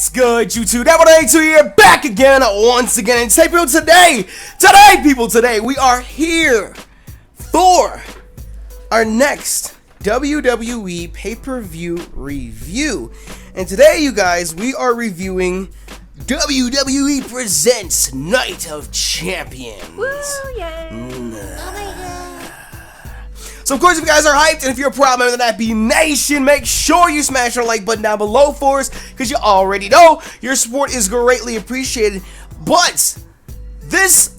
What's good, YouTube? WWE here, back again, once again. And today, we are here for our next WWE pay-per-view review. And today, you guys, we are reviewing WWE Presents Night of Champions. Woo, yay. Oh my god. So, of course, if you guys are hyped, and if you're a proud member of the Nappy Nation, make sure you smash our like button down below for us, because you already know your support is greatly appreciated. But this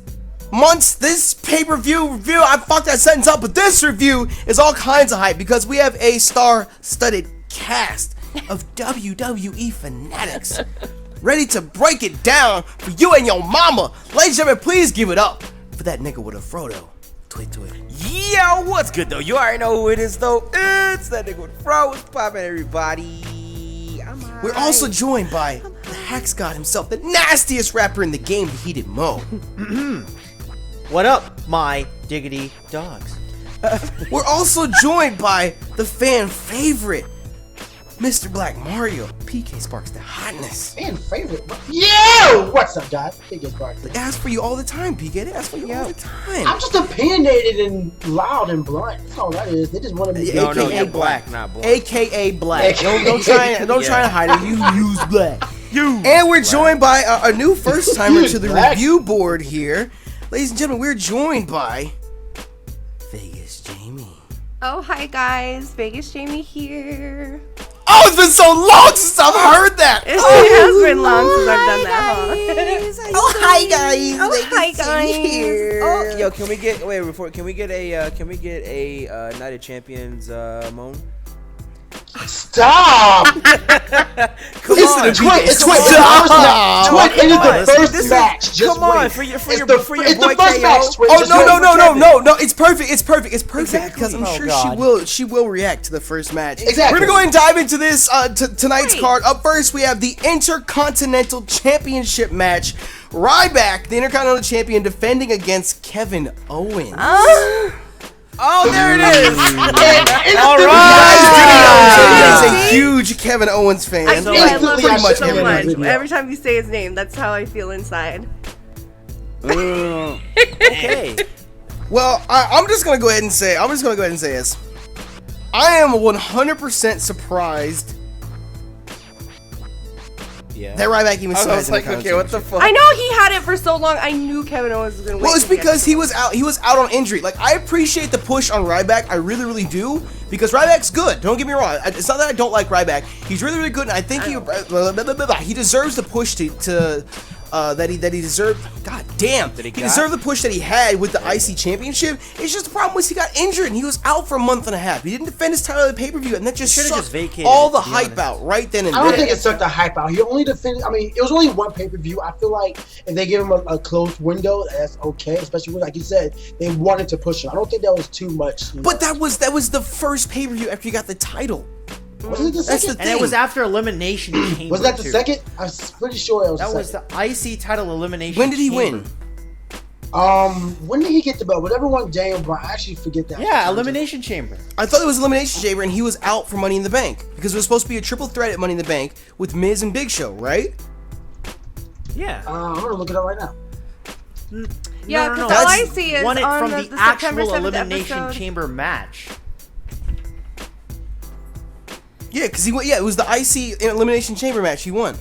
pay-per-view review, I fucked that sentence up, but this review is all kinds of hype, because we have a star-studded cast of WWE fanatics ready to break it down for you and your mama. Ladies and gentlemen, please give it up for that nigga with a Frodo. Tweet. Yo, what's good though? You already know who it is though. It's that nigga with Fro. What's poppin', everybody? We're also joined by the Hex God himself, the nastiest rapper in the game, the Heated Mo. What up, my diggity dogs? We're also joined by the fan favorite, Mr. Black Mario, PK Sparks, the hotness. Fan favorite? Yo! What's up, guys? PK Sparks. They ask for you all the time, PK. They ask for you all the time. I'm just opinionated and loud and blunt. That's all that is. They just want to be. No, AKA you're black, not black. AKA Black. AKA Don't try to hide it. You use black. And we're joined by a new first timer to the Black. review board here. Ladies and gentlemen, we're joined by Vegas Jamie. Oh, hi guys. Vegas Jamie here. Oh, it's been so long since I've heard that. It has been long since I've done that, huh? Oh, hi guys. Oh, hi guys. Oh, yo, can we get a Night of Champions moan? Stop! Come It's on, the twin. It's twin. Stop. Twin ended the first This is- match. Just Come on, wait. for your It's boy the first KO. match, Twin. Oh Just no wait. no! It's perfect. Exactly. Because I'm Oh, sure God. she will react to the first match. Exactly. We're gonna go ahead and dive into this tonight's Right. card. Up first, we have the Intercontinental Championship match. Ryback, the Intercontinental Champion, defending against Kevin Owens. Oh, there it is. All right. He's a huge Kevin Owens fan. I do. I love Pretty him much so Kevin much. Owens. Every time you say his name, that's how I feel inside. Okay. Well, I'm just gonna go ahead and say this. I am 100% surprised Yeah. that Ryback even I saw was his like, Intercontinental okay, what the fuck? I know he had it for so long. I knew Kevin Owens was gonna win. Well, it's because he was out. He was out on injury. Like, I appreciate the push on Ryback. I really, really do, because Ryback's good. Don't get me wrong. It's not that I don't like Ryback. He's really, really good, and I think he deserves the push that he deserved. God damn, he deserved the push that he had with the IC Championship. It's just the problem was he got injured and he was out for a month and a half. He didn't defend his title at the pay-per-view, and that just Should've sucked just vacated all it, the to be hype honest. out right then and I don't there. think it sucked the hype out. He only defended. I mean, it was only one pay-per-view. I feel like if they give him a closed window, that's okay. Especially when, like you said, they wanted to push him. I don't think that was too much. But that was the first pay-per-view after he got the title. wasn't it the That's second? the And it was after Elimination Chamber. Was that the too. second? I'm pretty sure it was. That the was second. the IC title Elimination When did he Chamber. win? When did he get the belt? Whatever one Daniel Bryan. I actually forget that. Yeah, Elimination Chamber. I thought it was Elimination Chamber, and he was out for Money in the Bank because it was supposed to be a triple threat at Money in the Bank with Miz and Big Show, right? Yeah. I'm gonna look it up right now. Yeah, no, because no. all I That's- see is Won it on from the the September actual 7th Elimination episode. Chamber match. Yeah, because he won. Yeah, it was the IC Elimination Chamber match. He won.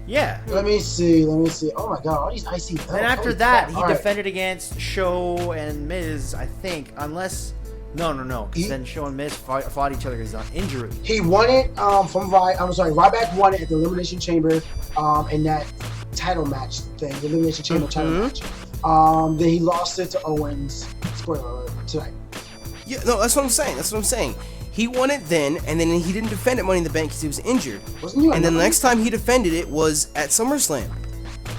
Yeah. Let me see. Oh my god, all these IC belts. Then after Holy that, crap. he All right. defended against Show and Miz, I think. Unless... No. 'Cause He- then Show and Miz fought each other because of injury. He won it Ryback won it at the Elimination Chamber in that title match thing, the Elimination Chamber title match. Then he lost it to Owens. Spoiler alert tonight. Yeah, no, that's what I'm saying. He won it then, and then he didn't defend it Money in the Bank because he was injured. Wasn't he? And then the next time he defended it was at SummerSlam.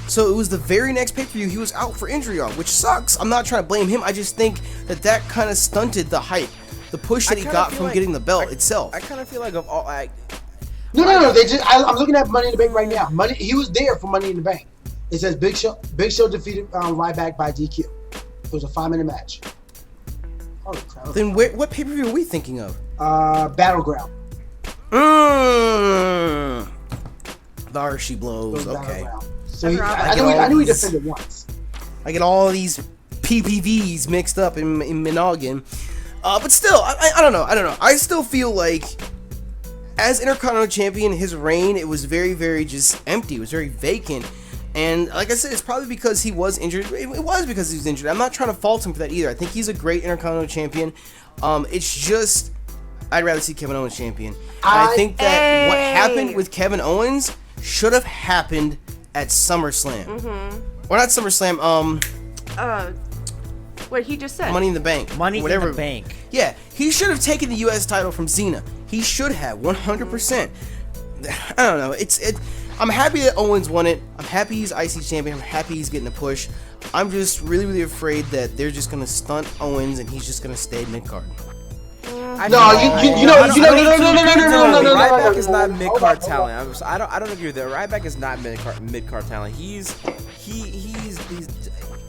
So it was the very next pay-per-view he was out for injury on, which sucks. I'm not trying to blame him. I just think that kind of stunted the hype, the push that he kinda got feel from like- getting the belt itself. I kind of feel like of all. No. They just. I'm looking at Money in the Bank right now. He was there for Money in the Bank. It says Big Show defeated Ryback by DQ. It was a 5-minute match. Holy crap. Then what pay-per-view are we thinking of? Battleground. The Hershey blows. Goes down Okay. around. So I I knew he these- defended once. I get all these PPVs mixed up in Minoggin. But still, I don't know. I still feel like as Intercontinental Champion, his reign, it was very, very just empty. It was very vacant. And like I said, it's probably because he was injured. It was because he was injured. I'm not trying to fault him for that either. I think he's a great Intercontinental Champion. It's just, I'd rather see Kevin Owens champion. And I think that what happened with Kevin Owens should have happened at SummerSlam. Or not SummerSlam, What he just said. Money in the Bank. Money whatever. in the Bank. Yeah, he should have taken the U.S. title from Cena. He should have, 100%. I don't know. I'm happy that Owens won it. I'm happy he's IC champion. I'm happy he's getting a push. I'm just really, really afraid that they're just gonna stunt Owens and he's just gonna stay mid card. No, no. Ryback is not mid card talent. I don't agree with that. Ryback is not mid card talent. He's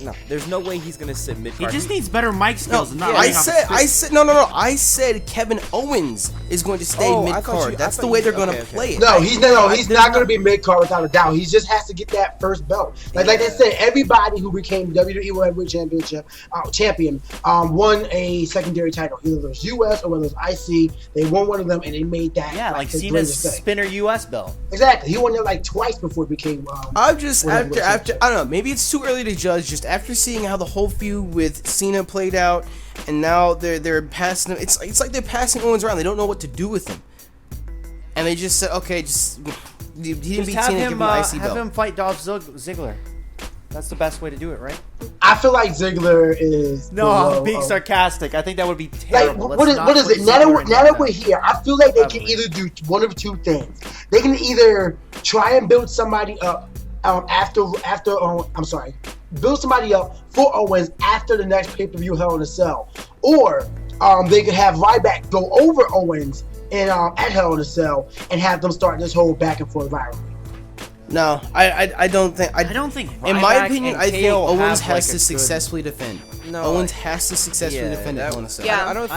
no. There's no way he's gonna sit mid He card. just needs better mic skills. And not I running off the said no. I said Kevin Owens is going to stay Oh, I mid thought card. you- That's I the thought way you- they're gonna okay. play it. No, he's not going to be mid card without a doubt. He just has to get that first belt. Like I said, everybody who became WWE World Heavyweight champion won a secondary title. Either it was US or whether it was IC. They won one of them and they made that. Yeah, like his Cena's greatest thing. spinner US belt. Exactly. He won it like twice before it became. I'm just World after Heavyweight I don't know. Maybe it's too early to judge. Just after seeing how the whole feud with Cena played out, and now they're passing him. It's like they're passing Owens around. They don't know what to do with him, and they just said, okay, he didn't Just beat have Cena. Give him, him the IC have belt. him fight Dolph Ziggler. That's the best way to do it, right? I feel like Ziggler is. No, below, I'm being sarcastic. I think that would be Like, terrible. what is it? Now that we're here, I feel like they can either do one of two things. They can either try and build somebody up build somebody up for Owens after the next pay-per-view Hell in a Cell, or they could have Ryback go over Owens and at Hell in a Cell and have them start this whole back and forth rivalry. No, I don't think. I don't think. In my Ryback opinion, and I think KO Owens have, has like, to a good- successfully defend. No, Owens has to successfully defend it. Hell in a Cell. Yeah. I don't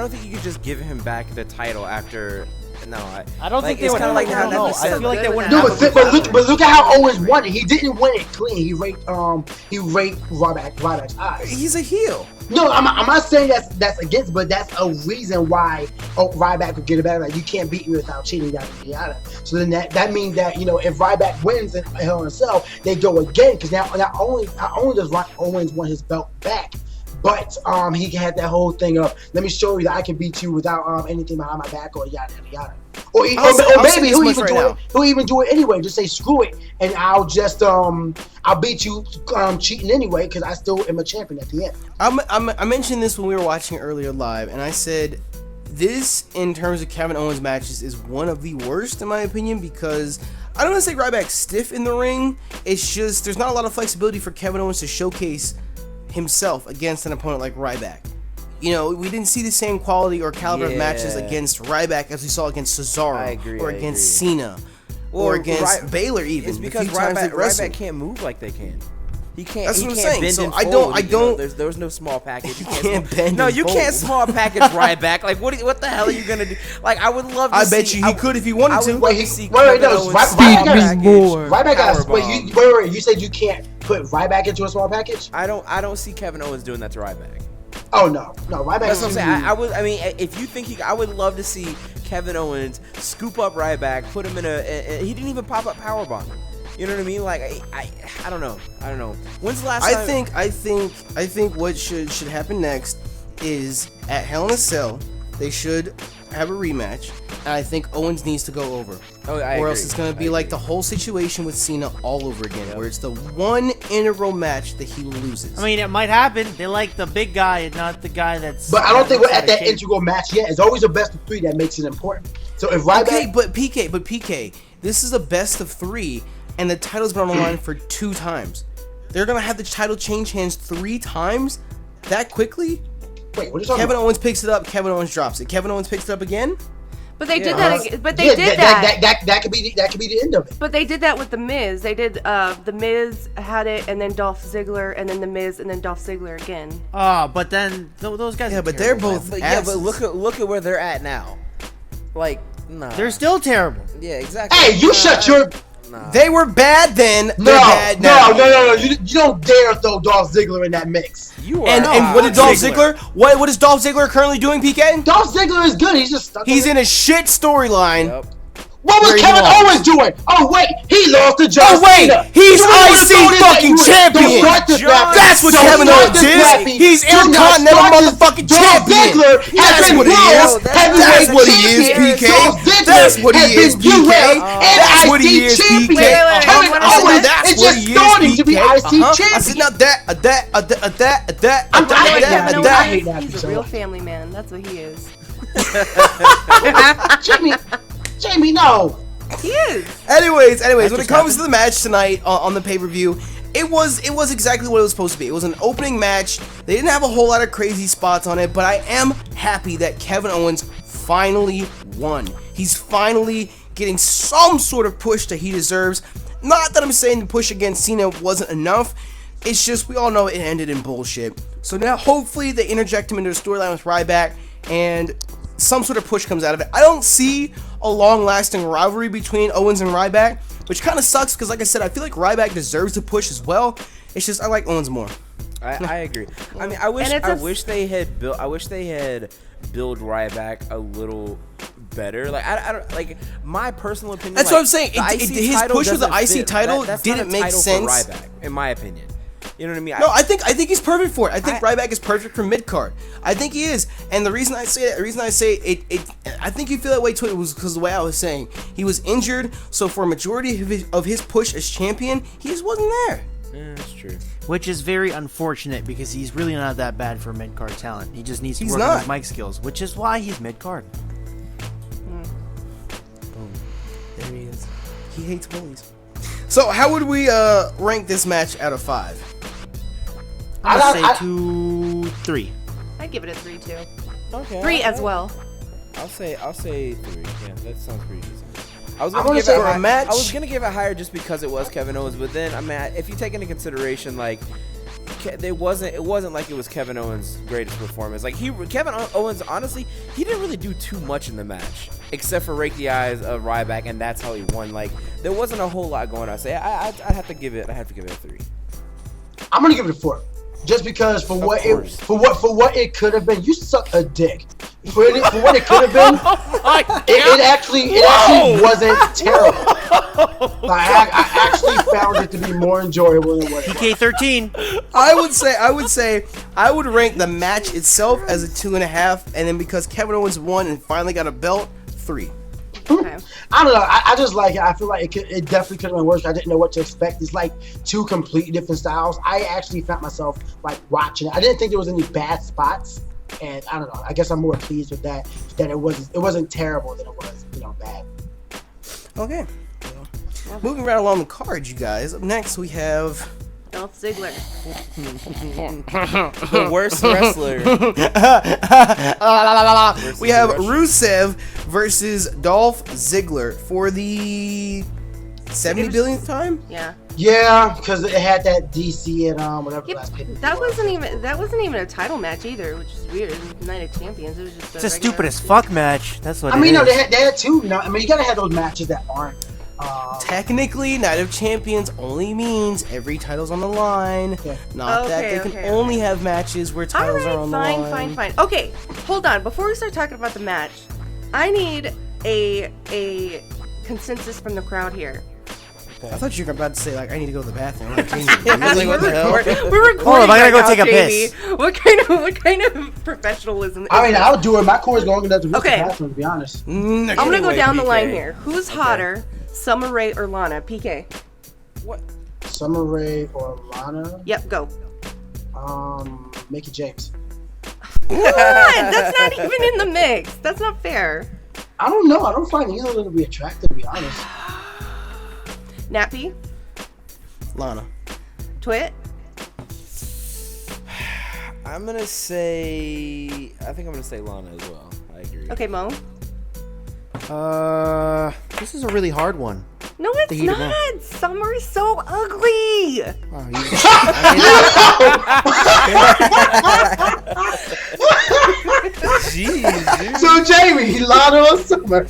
think you could just give him back the title after. No, I don't think they it's would. kinda like I how don't know. Nappy I said. feel like they wouldn't. No, have but look at how Owens won it. He didn't win it clean. He raped Ryback's eyes. He's a heel. No, I'm not saying that's against, but that's a reason why Ryback would get it back. Like, you can't beat me without cheating, yada yada. So then that means that, you know, if Ryback wins in Hell in a Cell, they go again, because now not only does Owens want his belt back, but he had that whole thing of, let me show you that I can beat you without anything behind my back, or yada yada yada. Or maybe he'll even do it anyway. Just say screw it, and I'll just I'll beat you cheating anyway, because I still am a champion at the end. I mentioned this when we were watching earlier live, and I said this, in terms of Kevin Owens matches, is one of the worst in my opinion, because I don't want to say Ryback's stiff in the ring. It's just there's not a lot of flexibility for Kevin Owens to showcase himself against an opponent like Ryback. You know, we didn't see the same quality or caliber of matches against Ryback as we saw against Cesaro, or against Cena, or against Baylor even. It's because Ryback can't move like they can. He can't. That's he what I'm can't saying. Bend So and I fold, don't. There was no small package. You can't bend No, and you fold. can't small package Ryback. Like what the hell are you gonna do? Like I would love to I see. bet you he could if he wanted to. Ryback got. You said you can't put Ryback into a small package. I don't see Kevin Owens doing that to Ryback. Oh no, Ryback. That's what I'm saying. I mean, if you think I would love to see Kevin Owens scoop up Ryback, put him in he didn't even pop up powerbomb. You know what I mean? Like I don't know. When's the last time? I think what should happen next is at Hell in a Cell, they should have a rematch, and I think Owens needs to go over. Oh, or else it's gonna be like the whole situation with Cena all over again, where it's the one integral match that he loses. I mean, it might happen. They like the big guy and not the guy that's. But I don't think we're at that shape. integral match yet. It's always a best of three that makes it important. So if Ryback, Okay, but PK, this is a best of 3, and the title's been on the line for 2 times. They're gonna have the title change hands 3 times that quickly? wait, what are you talking Kevin about? Owens picks it up, Kevin Owens drops it. Kevin Owens picks it up again? But they did Yeah. that. But they did that. That could be the end of it. But they did that with the Miz. They did. The Miz had it, and then Dolph Ziggler, and then the Miz, and then Dolph Ziggler again. But then those guys. Yeah, are but they're terrible, both man. asses. But look at where they're at now. Like, nah. They're still terrible. Yeah, exactly. Hey, you shut your. They were bad then. No, They're bad now. no. You don't dare throw Dolph Ziggler in that mix. You are. And what did Dolph Ziggler? What is Dolph Ziggler currently doing, PK? Dolph Ziggler is good. He's just stuck. He's in a shit storyline. Yep. What was Where Kevin you are. Owens doing? Oh wait, he lost to John Oh wait, Cena. he's You wanna IC throw this fucking at you? champion. Don't start this, Nappy. That's what Don't Kevin start Owens this, is. Nappy. He's Do not Intercontinental start this. motherfucking Dolph champion. Ziggler has That's been what he world is. heavyweight That's what he is, champion. PK. Dolph Ziggler That's what he has is, been PK. and That's what he IC is, champion. PK. Wait, Kevin what Owens is That's is what just he is, starting to be PK. IC I champion. said not that. I hate Kevin Nappy. I Owens hate is? Nappy He's so a real much. family man. That's what he is. Jamie, no. He is. Anyways, when just it comes to the match tonight on the pay-per-view, it was exactly what it was supposed to be. It was an opening match. They didn't have a whole lot of crazy spots on it, but I am happy that Kevin Owens finally won. He's finally getting some sort of push that he deserves. Not that I'm saying the push against Cena wasn't enough. It's just we all know it ended in bullshit. So now hopefully they interject him into the storyline with Ryback and some sort of push comes out of it. I don't see a long-lasting rivalry between Owens and Ryback, which kind of sucks because, like I said, I feel like Ryback deserves the push as well. It's just I like Owens more. I agree. I mean, I wish they had built Ryback a little better. Like I don't like my personal opinion. That's like, what I'm saying. the His IC title push with the doesn't IC fit. title That's didn't not a make title sense. for Ryback, in my opinion. You know what I mean? No, I think he's perfect for it. I think Ryback is perfect for mid card. I think he is, and the reason I say it, I think you feel that way too. It was because the way I was saying he was injured, so for a majority of his push as champion, he just wasn't there. Yeah, that's true. Which is very unfortunate because he's really not that bad for mid-card talent. He just needs to work on his mic skills, which is why he's mid-card. There he is. He hates bullies. So how would we rank this match out of 5? I'm gonna say 2, 3. I'd give it a 3 too. Okay. 3 as well. I'll say 3. Yeah, that sounds pretty decent. I was I'm gonna gonna give say it for a match- I was gonna give it higher just because it was Kevin Owens, but then I mean, if you take into consideration like it wasn't like it was Kevin Owens' greatest performance. Like Kevin Owens, honestly, he didn't really do too much in the match except for rake the eyes of Ryback, and that's how he won. Like there wasn't a whole lot going on. So I'd have to give it a 3. I'm gonna give it a 4, just because for what it could have been. You suck a dick. For what it could have been, it actually wasn't terrible. Like, I actually found it to be more enjoyable than what it was. PK13. I would rank the match itself as a 2.5, and then because Kevin Owens won and finally got a belt, 3. Okay. I don't know. I just like it. I feel like it definitely could have been worse. I didn't know what to expect. It's like 2 completely different styles. I actually found myself like watching it. I didn't think there was any bad spots, and I don't know. I guess I'm more pleased with that it wasn't terrible than it was bad. Okay. Moving right along the card, you guys. Up next, we have Dolph Ziggler. The worst wrestler. we have Rusev versus Dolph Ziggler for the 70 billionth time. Yeah. Yeah, because it had that DC and whatever Yep. last pay-per-view That was. wasn't even a title match either, which is weird. It was Night of Champions. It was just It's a stupid as fuck match. That's what I it mean, is. no, they had 2. No, I mean, you gotta have those matches that aren't. Technically, Night of Champions only means every title's on the line. Yeah. Not that they can only have matches where titles are on the line. Fine. Okay, hold on. Before we start talking about the match, I need a consensus from the crowd here. I thought you were about to say like I need to go to the bathroom. I was like, what the hell? We're recording. Hold on, I gotta go right take now, a piss. JB. What kind of professionalism? I is mean, this? I'll do it. My core is long enough to reach Okay. the bathroom, to be honest. I'm gonna go down the PK. line here. Who's hotter, Summer Rae or Lana? PK. What? Summer Rae or Lana? Yep, go. Mickey James. What? That's not even in the mix. That's not fair. I don't know. I don't find either of them to be attractive, to be honest. Nappy, Lana. Twit. I think I'm gonna say Lana as well. I agree. Okay, Mo. This is a really hard one. No, it's The heat of not. Summer is so ugly. Jeez, dude. So, Jamie, Lana or Summer?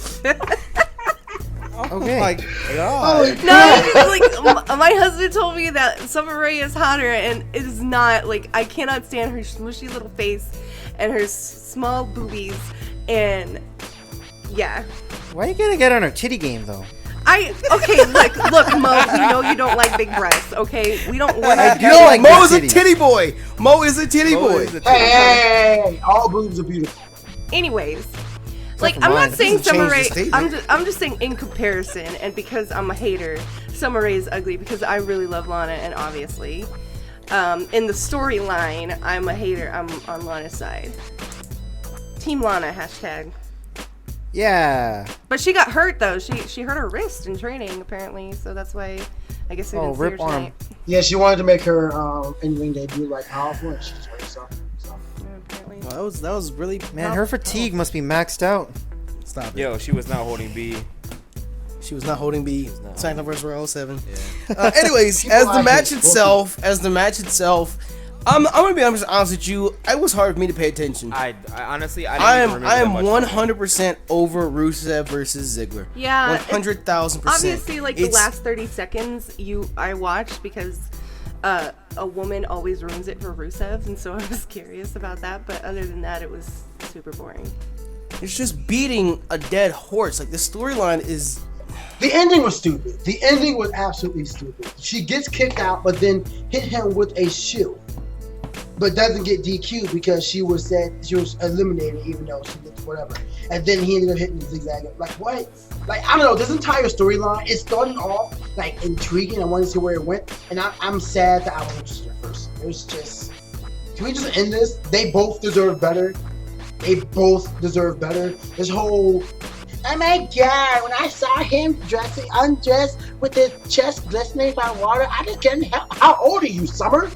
Okay, Okay. My God. No, like my husband told me that Summer Rae is hotter, and it is not. Like, I cannot stand her smushy little face and her small boobies, and yeah. Why are you gonna get on her titty game though? Okay, look, Mo, we know you don't like big breasts, okay? We don't want I to do No, like Mo is big a titties. titty boy. Mo is a titty boy. Hey, all boobs are beautiful. Anyways, like, for I'm mine. not saying Doesn't Summer change Rae, the statement. I'm just saying in comparison, and because I'm a hater, Summer Rae is ugly because I really love Lana, and obviously, in the storyline, I'm a hater. I'm on Lana's side. Team Lana, hashtag. Yeah. But she got hurt though. She hurt her wrist in training apparently, so that's why I guess we didn't see her rip arm. tonight. Yeah, she wanted to make her in-ring debut like powerful, and she's very soft. So. Yeah, apparently. Well, that was really Man, her fatigue must be maxed out. Stop it. Yo, she was not holding B. She was not holding B. SmackDown vs. Raw 07. Yeah. Anyways, People as the actually match spoke itself, I'm gonna be honest with you. It was hard for me to pay attention. I honestly, I I didn't am even remember that much. 100% over Rusev versus Ziggler. Yeah, 100,000%. Obviously, like the It's- last 30 seconds, I watched because a woman always ruins it for Rusev, and so I was curious about that. But other than that, it was super boring. It's just beating a dead horse. Like the storyline is. The ending was stupid. The ending was absolutely stupid. She gets kicked out, but then hit him with a shoe, but doesn't get DQ'd because she was eliminated, even though she did whatever. And then he ended up hitting the zigzag. Like what? Like I don't know. This entire storyline is starting off like intriguing. I want to see where it went, and I'm sad that I was interested at first. It was just, can we just end this? They both deserve better. They both deserve better. This whole, oh my God, when I saw him undressed with his chest glistening by water, I just couldn't help. How old are you, Summer?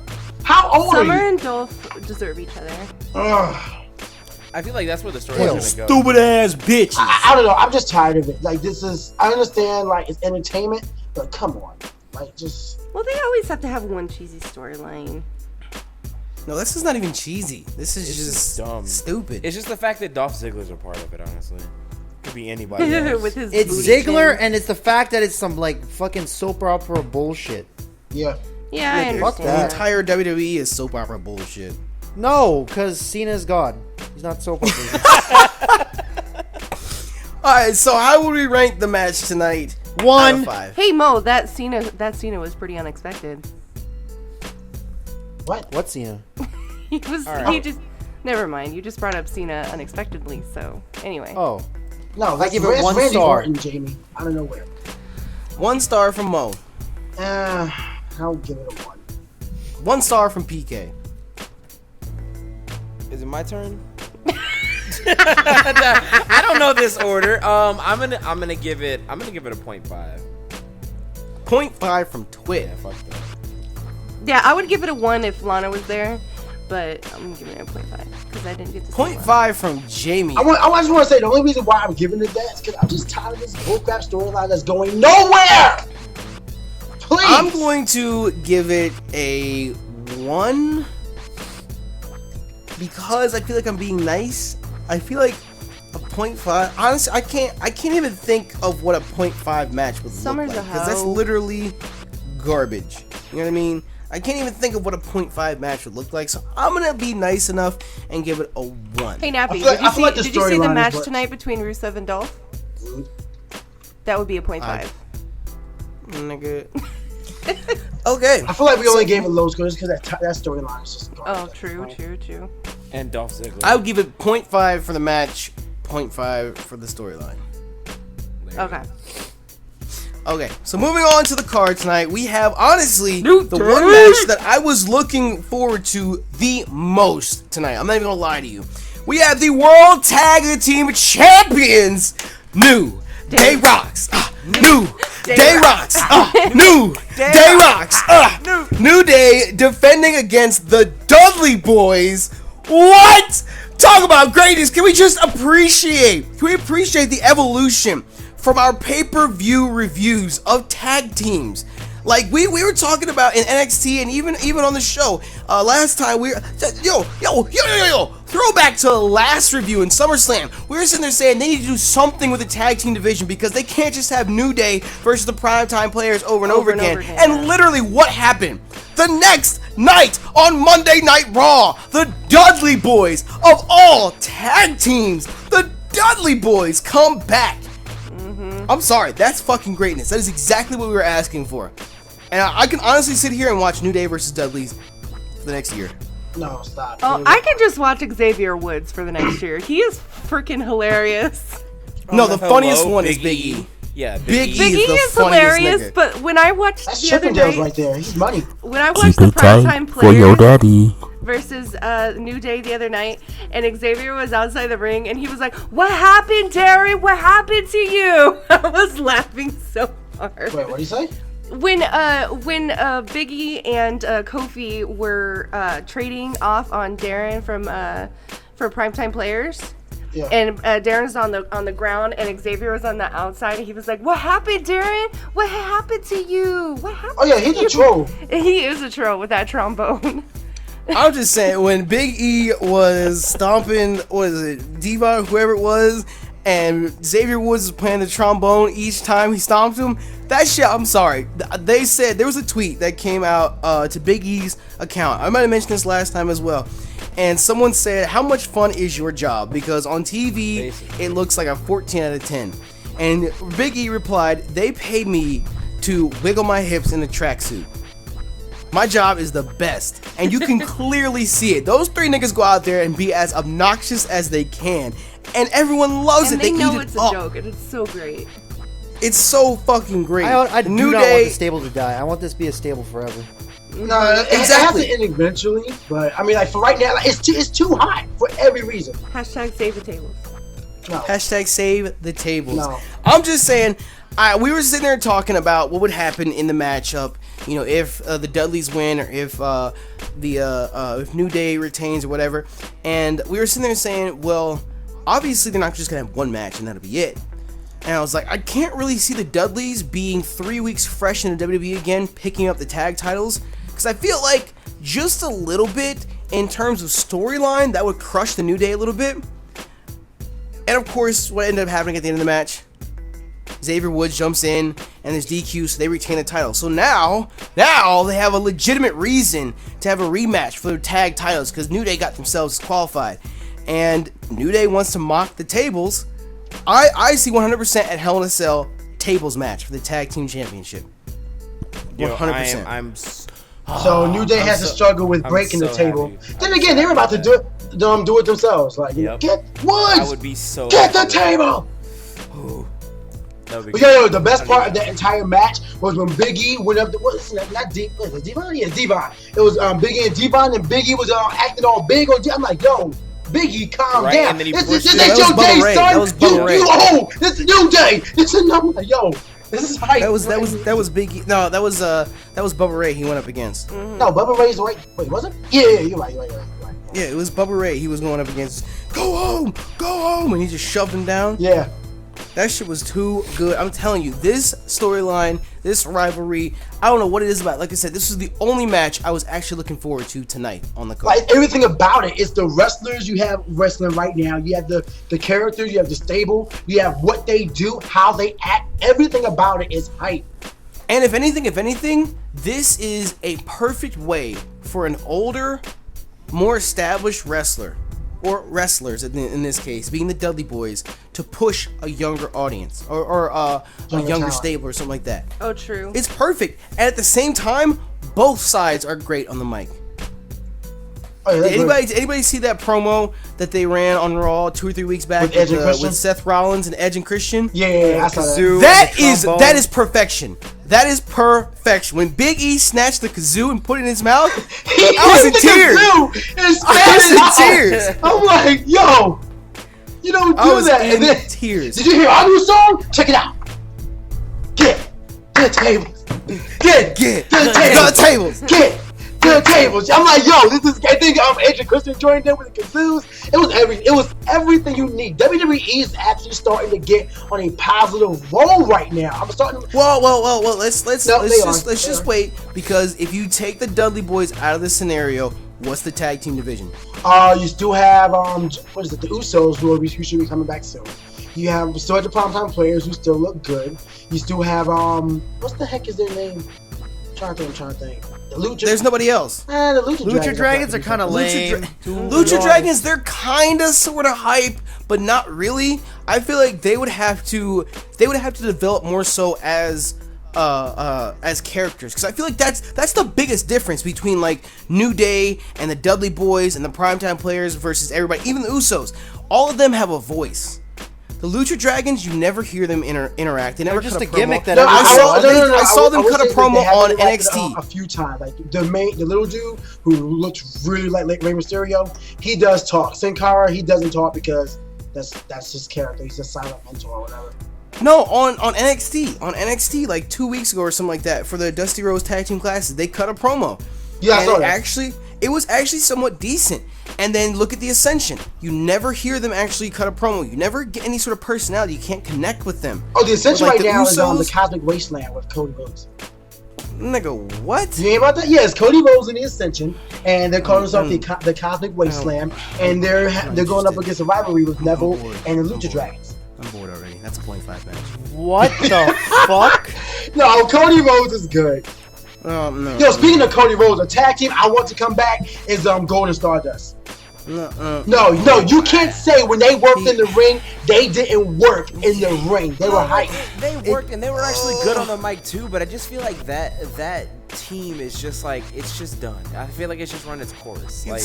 How old Summer are you? and Dolph deserve each other. Ugh. I feel like that's where the story's gonna go. Stupid ass bitches. I don't know. I'm just tired of it. Like this is, I understand like it's entertainment, but come on, like just. Well, they always have to have one cheesy storyline. No, this is not even cheesy. This is It's just just dumb. stuppe. It's just the fact that Dolph Ziggler's a part of it. Honestly, could be anybody else. With his It's booty Ziggler, chin. and it's the fact that it's some like fucking soap opera bullshit. Yeah. Yeah, I Fuck understand. The that. entire WWE is soap opera bullshit. No, because Cena's God. He's not soap opera. Alright, so how would we rank the match tonight? Out of 1. 5. Hey Mo, that Cena was pretty unexpected. What? What Cena? He was. right. He just. Never mind. You just brought up Cena unexpectedly. So anyway. Oh. No, that's, give it that's 1 Randy star. Orton, Jamie. I don't know where. 1 star from Mo. I'll give it a 1. 1 star from PK. Is it my turn? I don't know this order. I'm gonna give it a 0.5. 0.5 from Twit. Yeah, fuck that. Yeah, I would give it a 1 if Lana was there, but I'm giving it a 0.5 because I didn't get to see Lana. 0.5 from Jamie. I just want to say the only reason why I'm giving it that is because I'm just tired of this bullcrap storyline that's going nowhere. Please. I'm going to give it a 1 because I feel like I'm being nice. I feel like a 0.5. Honestly, I can't even think of what a 0.5 match would Summer's look a like because that's hoe. literally garbage. You know what I mean? I can't even think of what a 0.5 match would look like, so I'm gonna be nice enough and give it a 1. Hey Nappy, I feel like the did you see the storyline is match what- tonight between Rusev and Dolph? That would be a 0.5. Nigga. Okay. I feel like we only gave it low scores because that storyline is just garbage. Oh, true. And Dolph Ziggler. I would give it 0.5 for the match, 0.5 for the storyline. Okay. Okay, so moving on to the card tonight, we have honestly the one match that I was looking forward to the most tonight. I'm not even gonna lie to you. We have the World Tag Team Champions, New Day Rocks, New Day Rocks, New Day Rocks, New Day defending against the Dudley Boys. What? Talk about greatness. Can we appreciate the evolution from our pay-per-view reviews of tag teams? Like we were talking about in NXT and even on the show last time. Throwback to the last review in SummerSlam. We were sitting there saying they need to do something with the tag team division because they can't just have New Day versus the primetime players over and over again. And literally, what happened? The next night on Monday Night Raw, the Dudley Boys of all tag teams, the Dudley Boys come back. I'm sorry, that's fucking greatness. That is exactly what we were asking for. And I can honestly sit here and watch New Day versus Dudley's for the next year. No, stop. Oh, I can just watch Xavier Woods for the next year. He is freaking hilarious. No, the funniest one is Big E. Yeah, Big E Big E is hilarious, nigga. but when I watched That's the other Chippendales day, right there. He's money. when I watched the primetime players versus New Day the other night, and Xavier was outside the ring, and he was like, "What happened, Darren? What happened to you?" I was laughing so hard. Wait, what did he say? When Big E and Kofi were trading off on Darren for primetime players. Yeah. And Darren's on the ground, and Xavier was on the outside, and he was like, "What happened, Darren? What happened to you? What happened?" Oh yeah, he's a troll. He is a troll with that trombone. I'm just saying, when Big E was stomping, what is it, Diva, whoever it was, and Xavier Woods was playing the trombone each time he stomped him, that shit, I'm sorry. They said, there was a tweet that came out to Big E's account. I might have mentioned this last time as well. And someone said, how much fun is your job? Because on TV, it looks like a 14 out of 10. And Big E replied, they pay me to wiggle my hips in a tracksuit. My job is the best. And you can clearly see it. Those three niggas go out there and be as obnoxious as they can. And everyone loves And it. they They know eat it's it a up. joke, and it's so great. It's so fucking great. I do New not Day, want the stable to die. I want this to be a stable forever. No, Exactly. it has to end eventually. But I mean, like for right now, like, it's too hot for every reason. Hashtag save the tables. No. Hashtag save the tables. No. I'm just saying, we were sitting there talking about what would happen in the matchup, you know, if the Dudleys win, or if if New Day retains or whatever. And we were sitting there saying, well, obviously they're not just gonna have one match and that'll be it. And I was like, I can't really see the Dudleys being 3 weeks fresh in the WWE again, picking up the tag titles, because I feel like just a little bit in terms of storyline that would crush the New Day a little bit. And of course, what ended up happening at the end of the match, Xavier Woods jumps in and there's DQ, so they retain the title. So now they have a legitimate reason to have a rematch for their tag titles, because New Day got themselves qualified. And New Day wants to mock the tables. I see 100% at Hell in a Cell tables match for the tag team championship. 100%. So New Day has to struggle with breaking the table. Then again, they were about to do it themselves. Like, get Woods. I would be so get the table. But yo, the best part of that entire match was when Big E went up. Devon? Yeah, Devon. It was Big E and Devon, and Big E was acting all big on. I'm like, yo, Big E, calm down. And then he This ain't your day, son. That was Bubba Ray. You old. This is New Day. This is yo. This is hype. That was Big E. No, that was Bubba Ray he went up against. No, Bubba Ray's right. Wait, was it? Yeah, you're right. Yeah, it was Bubba Ray he was going up against. Go home, and he just shoved him down. Yeah. That shit was too good. I'm telling you, this storyline, this rivalry, I don't know what it is about. Like I said, this was the only match I was actually looking forward to tonight on the card. Like everything about it, it's the wrestlers you have wrestling right now. You have the characters, you have the stable, you have what they do, how they act. Everything about it is hype. And if anything, this is a perfect way for an older, more established wrestler, or wrestlers in this case, being the Dudley Boys, to push a younger audience or a younger talent. stable or something like that. Oh, true. It's perfect. And at the same time, both sides are great on the mic. Oh, yeah, Did anybody see that promo that they ran on Raw 2 or 3 weeks back with Seth Rollins and Edge and Christian? Yeah, I saw that. That is perfection. That is perfection. When Big E snatched the kazoo and put it in his mouth, I was in tears. I was in tears. I'm like, yo, you don't do that. In And then, tears. did you hear our new song? Check it out. Get the tables. Get the tables. Get the tables. I'm like, yo, this is. I think Edge and Christian joined in with the kazoos. It was everything you need. WWE is actually starting to get on a positive roll right now. I'm starting. Well. Let's just wait, because if you take the Dudley Boys out of the scenario, what's the tag team division? You still have what is it? The Usos, who should be coming back soon. You still have the primetime players who still look good. You still have what's the heck is their name? I'm trying to think. There's nobody else. The Lucha Dragons are kind of lame. Lucha Dragons, they're kind of sort of hype, but not really. I feel like they would have to develop more so as characters, because I feel like that's the biggest difference between like New Day and the Dudley Boys and the primetime players versus everybody, even the Usos. All of them have a voice. The Lucha Dragons, you never hear them interact. They never just cut a promo. gimmick that I saw them cut a promo on NXT a few times. Like the little dude who looks really like Rey Mysterio, he does talk. Sin Cara, he doesn't talk because that's his character. He's a silent mentor or whatever. No, on NXT, like 2 weeks ago or something like that, for the Dusty Rhodes Tag Team Classes, they cut a promo. Yeah, I saw that. It was actually somewhat decent. And then look at the Ascension. You never hear them actually cut a promo. You never get any sort of personality. You can't connect with them. Oh, the Ascension like right now is on the Usos- Cosmic Wasteland with Cody Rhodes. Nigga, what? You hear about that? Yes, Cody Rhodes in the Ascension, and they're calling themselves the Cosmic Wasteland, and they're going up against a rivalry with Neville and the Lucha Dragons. I'm bored already. That's a 0.5 match. What the fuck? No, Cody Rhodes is good. No. Yo, speaking of Cody Rhodes, a tag team I want to come back is Golden Stardust. No, you can't say when they worked in the ring, they didn't work in the ring. They were hype. They worked and they were actually good on the mic too, but I just feel like that team is just like, it's just done. I feel like it's just run its course. Like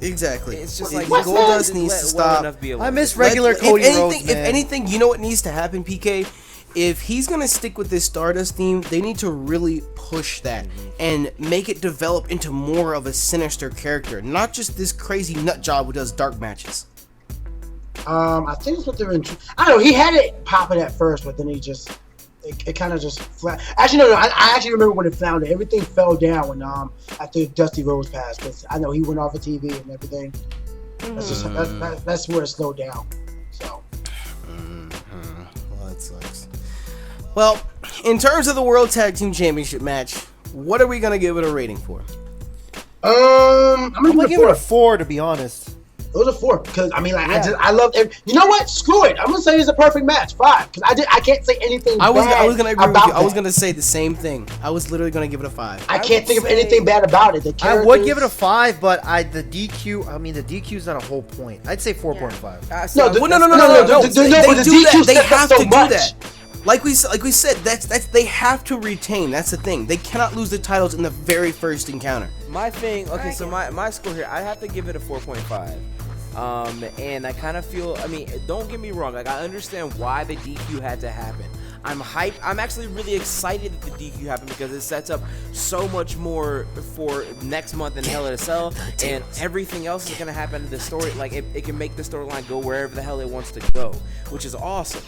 exactly. It's just like Goldust needs to stop. I miss regular Cody Rhodes, man. If anything, you know what needs to happen, PK? If he's gonna stick with this Stardust theme, they need to really push that and make it develop into more of a sinister character, not just this crazy nut job who does dark matches. I think it's what they're in. I don't know. He had it popping at first, but then it kind of just flat. Actually, no. I actually remember when it founded. Everything fell down when after Dusty Rhodes passed. Because I know he went off of TV and everything. That's where it slowed down. So. Well, that sucks. Well, in terms of the World Tag Team Championship match, what are we gonna give it a rating for? I'm gonna give it a 4, to be honest. It was a 4 because I mean, like, I love it. You know what? Screw it. I'm gonna say it's a perfect match. 5 because I can't say anything. I was gonna agree with you. I was that. gonna say the same thing. I was literally gonna give it a 5. I can't think of anything bad about it. I would give it a 5, but the DQ's not a whole point. I'd say 4.5. No. They have to do that. Like we said, that's they have to retain. That's the thing. They cannot lose the titles in the very first encounter. My thing, okay, so my score here, I have to give it a 4.5. And I kind of feel, I mean, don't get me wrong, like I understand why the DQ had to happen. I'm hyped. I'm actually really excited that the DQ happened because it sets up so much more for next month in Hell in a Cell, and everything else is gonna happen in the story. Like it can make the storyline go wherever the hell it wants to go, which is awesome.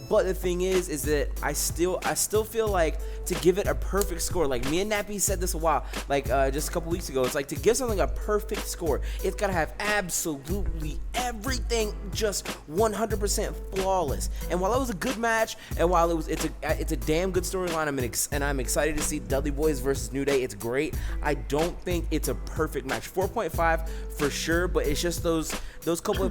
But the thing is that I still feel like to give it a perfect score, like me and Nappy said this a while, like just a couple weeks ago, it's like to give something a perfect score, it's gotta have absolutely everything just 100% flawless. And while it was a good match, and while it's a damn good storyline, I'm excited to see Dudley Boys versus New Day. It's great. I don't think it's a perfect match. 4.5 for sure, but it's just those couple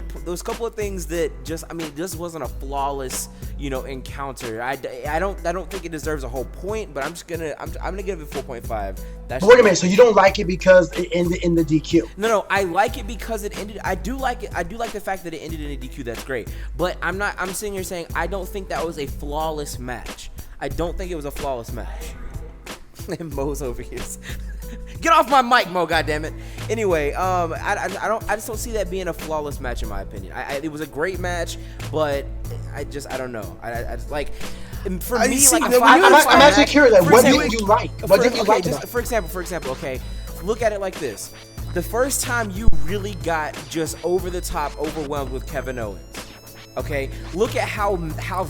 of things that just, I mean, this wasn't a flawless, encounter. I don't think it deserves a whole point, but I'm gonna give it 4.5. Wait a minute, so you don't like it because it ended in the DQ? No, I like it because it ended. I do like it. I do like the fact that it ended in a DQ. That's great. But I'm sitting here saying I don't think that was a flawless match. I don't think it was a flawless match. And Mo's over here. Get off my mic, Mo! Goddammit. Anyway, I just don't see that being a flawless match in my opinion. It was a great match, but I don't know. I just like. For me, like I'm actually curious. Like, what did you like? What did you like? For example, okay, look at it like this: the first time you really got just over the top, overwhelmed with Kevin Owens. Okay, look at how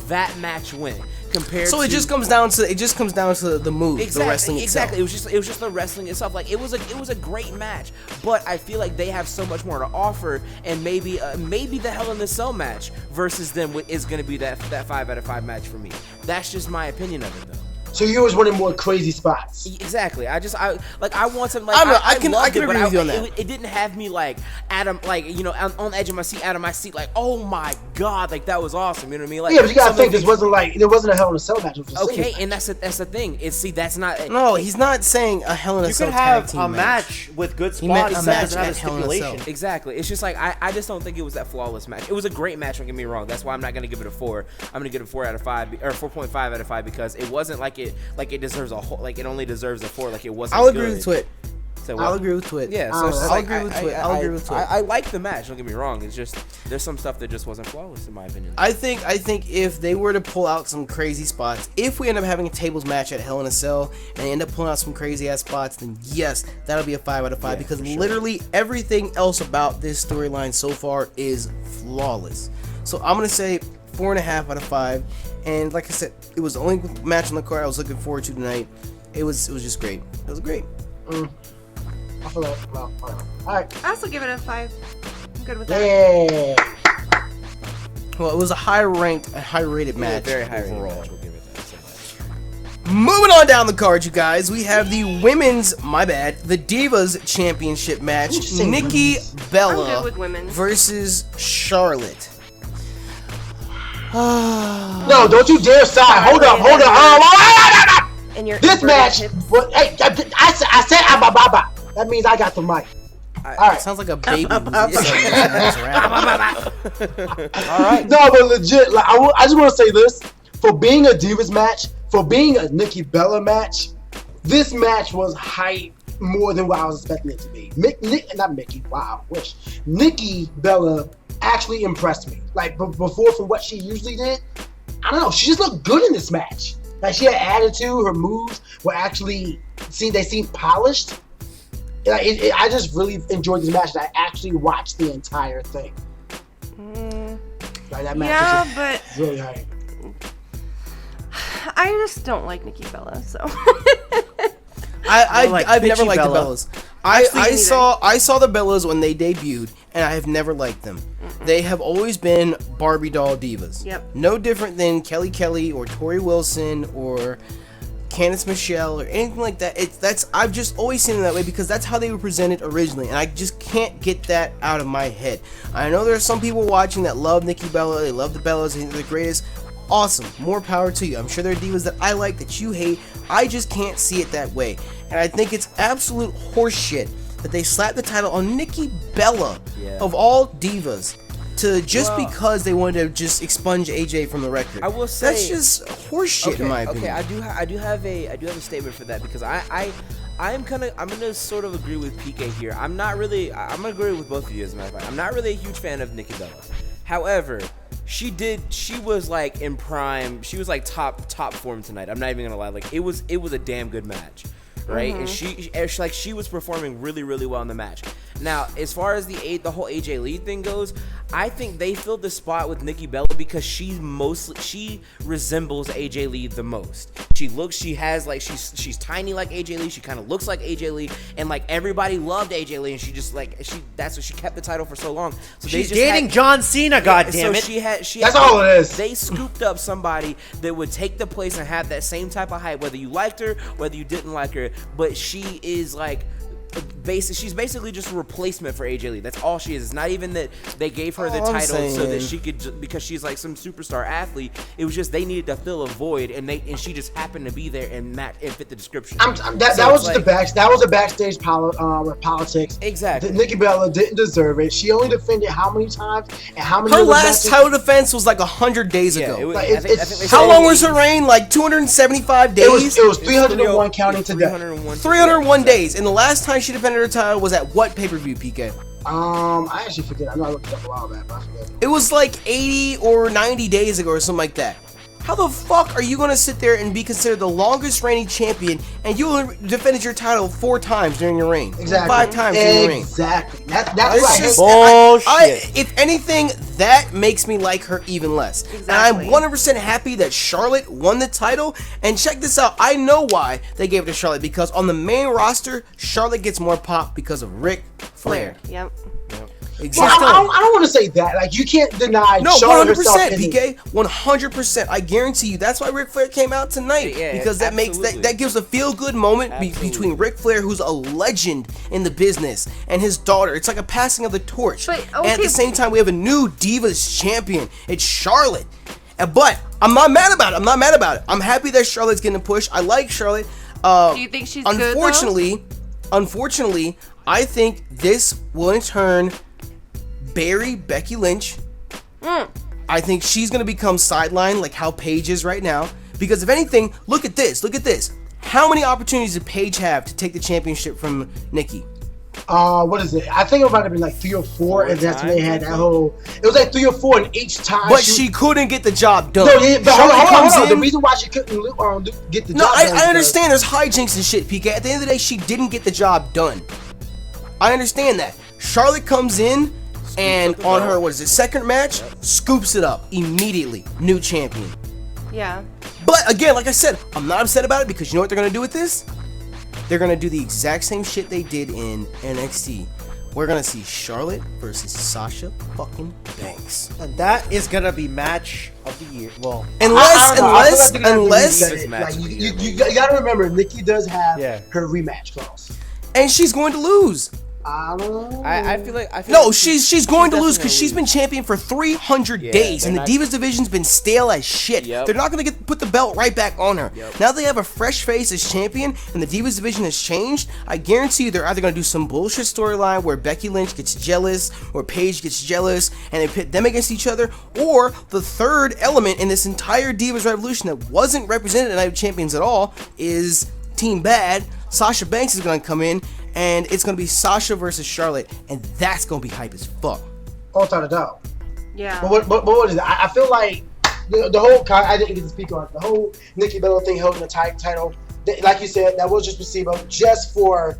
that match went compared. So it just comes down to the move, the wrestling itself. Exactly. It was just the wrestling itself. Like it was a great match, but I feel like they have so much more to offer, and maybe the Hell in a Cell match versus them is going to be that 5 out of 5 match for me. That's just my opinion of it, though. So you was wanting more crazy spots. Exactly. I want something like I can loved it, agree but with you on that. It didn't have me like on the edge of my seat, out of my seat, like, oh my god, like that was awesome. You know what I mean? Like, Yeah, but you gotta think there wasn't a Hell in a Cell match. It was a okay, singles and match. that's the thing. That's not. No, he's not saying a Hell in a You Cell could tag have team a match with good He meant spots a that match doesn't have a at Hell in a Cell. stipulation. Exactly. It's just like I just don't think it was that flawless match. It was a great match. Don't get me wrong. That's why I'm not gonna give it a 4. I'm gonna give it a 4 out of 5 or 4.5 out of 5 because it wasn't like it deserves a whole, like it only deserves a 4. Like it wasn't. I'll agree good. with Twit. So I'll agree with Twit. Yeah, so it's I'll like, agree with Twit. I'll agree with Twit. I like the match. Don't get me wrong. It's just there's some stuff that just wasn't flawless in my opinion. I think if they were to pull out some crazy spots, if we end up having a tables match at Hell in a Cell and they end up pulling out some crazy ass spots, then yes, that'll be a 5 out of 5 because literally everything else about this storyline so far is flawless. So I'm gonna say 4.5 out of 5. And like I said, it was the only match on the card I was looking forward to tonight. It was just great. It was great. I feel like, well, alright. I also give it a 5. I'm good with that. Yeah. Well, it was a high-ranked, a high-rated match Very high overall. match. We'll give it that. So much. Moving on down the card, you guys, we have the women's, the Divas Championship match. Who's saying Nikki women's? I'm Bella good with women's. versus Charlotte. No, don't you dare side. Hold up. And your This inverted match, hips. well, hey, I said ababa. That means I got the mic. Alright. Sounds like a baby. All right. No, but legit, like I just want to say this: for being a Divas match, for being a Nikki Bella match, this match was hype more than what I was expecting it to be. Not Mickey. Wow, wish Nikki Bella actually impressed me. Like before, from what she usually did, I don't know. She just looked good in this match. Like she had attitude. Her moves were actually they seemed polished. Like I just really enjoyed this match. And I actually watched the entire thing. Like that match was just really hype. I just don't like Nikki Bella, so. I've never bitchy liked Bella. the Bellas. I neither. saw the Bellas when they debuted, and I have never liked them. They have always been Barbie doll divas. Yep. No different than Kelly or Tori Wilson or Candice Michelle or anything like that. I've just always seen them that way because that's how they were presented originally, and I just can't get that out of my head. I know there are some people watching that love Nikki Bella. They love the Bellas. They think they're the greatest. Awesome, more power to you. I'm sure there are divas that I like that you hate. I just can't see it that way, and I think it's absolute horseshit that they slapped the title on Nikki Bella of all divas because they wanted to just expunge AJ from the record. I will say that's just horseshit in my opinion. Okay, I do have a statement for that because I'm gonna sort of agree with PK here. I'm gonna agree with both of you as a matter of fact. I'm not really a huge fan of Nikki Bella. However, she was like in prime. She was like top form tonight. I'm not even gonna lie. Like it was a damn good match, right? And she was performing really, really well in the match. Now, as far as the whole AJ Lee thing goes, I think they filled the spot with Nikki Bella because she resembles AJ Lee the most. She's tiny like AJ Lee. She kind of looks like AJ Lee, and like everybody loved AJ Lee, and that's what she kept the title for so long. So She's dating John Cena, goddammit. That's all it is. They scooped up somebody that would take the place and have that same type of hype, whether you liked her, whether you didn't like her. But she is like. She's basically just a replacement for AJ Lee. That's all she is. It's not even that they gave her the title so that she could, because she's like some superstar athlete. It was just they needed to fill a void, and she just happened to be there and fit the description. That was a backstage with politics. Exactly. Nikki Bella didn't deserve it. She only defended how many times and how many. Her other last matches? title defense was like 100 days ago. How How long was her reign? Like 275 days? It was 301 counting today. 301 days. And the last time she defended her title was at what pay-per-view, PK? I actually forget. I know I looked it up a while back, but I forget. It was like 80 or 90 days ago or something like that. How the fuck are you going to sit there and be considered the longest reigning champion and you only defended your title 4 times during your reign? Exactly. 5 times during your reign. Exactly. That's It's right. just, Bullshit. if anything, that makes me like her even less. Exactly. And I'm 100% happy that Charlotte won the title. And check this out. I know why they gave it to Charlotte. Because on the main roster, Charlotte gets more pop because of Ric Flair. Yep. Exactly. I don't want to say that. Like, you can't deny No, Charlotte 100%, herself. PK, 100%. I guarantee you. That's why Ric Flair came out tonight, because that makes that gives a feel-good moment between Ric Flair, who's a legend in the business, and his daughter. It's like a passing of the torch. But, and at the same time, we have a new Divas champion. It's Charlotte. But I'm not mad about it. I'm happy that Charlotte's getting a push. I like Charlotte. Do you think she's Unfortunately, I think this will in turn bury Becky Lynch. I think she's going to become sidelined like how Paige is right now. Because if anything, look at this. How many opportunities did Paige have to take the championship from Nikki? What is it? I think it might have been like 3 or 4, and that's when they had that whole. It was like 3 or 4, and each time. But she couldn't get the job done. No, but hold on. The reason why she couldn't get the job done. I understand there's hijinks and shit, PK. At the end of the day, she didn't get the job done. I understand that. Charlotte comes in, and on her, second match, scoops it up immediately. New champion. Yeah. But again, like I said, I'm not upset about it because you know what they're going to do with this? They're going to do the exact same shit they did in NXT. We're going to see Charlotte versus Sasha fucking Banks. And that is going to be match of the year. Well, unless you got to remember, Nikki does have her rematch clause. And she's going to lose. I don't know. I feel like she's going to lose because she's been champion for 300 days, and the Divas division's been stale as shit. They're not gonna put the belt right back on her. Now they have a fresh face as champion, and the Divas division has changed. I guarantee you, they're either gonna do some bullshit storyline where Becky Lynch gets jealous, or Paige gets jealous, and they pit them against each other, or the third element in this entire Divas revolution that wasn't represented in Night of Champions at all is Team Bad. Sasha Banks is gonna come in, and it's gonna be Sasha versus Charlotte, and that's gonna be hype as fuck. Without a doubt. Yeah. But what is it? I feel like the whole I didn't get to speak on it. The whole Nikki Bella thing holding the title, like you said, that was just placebo, just for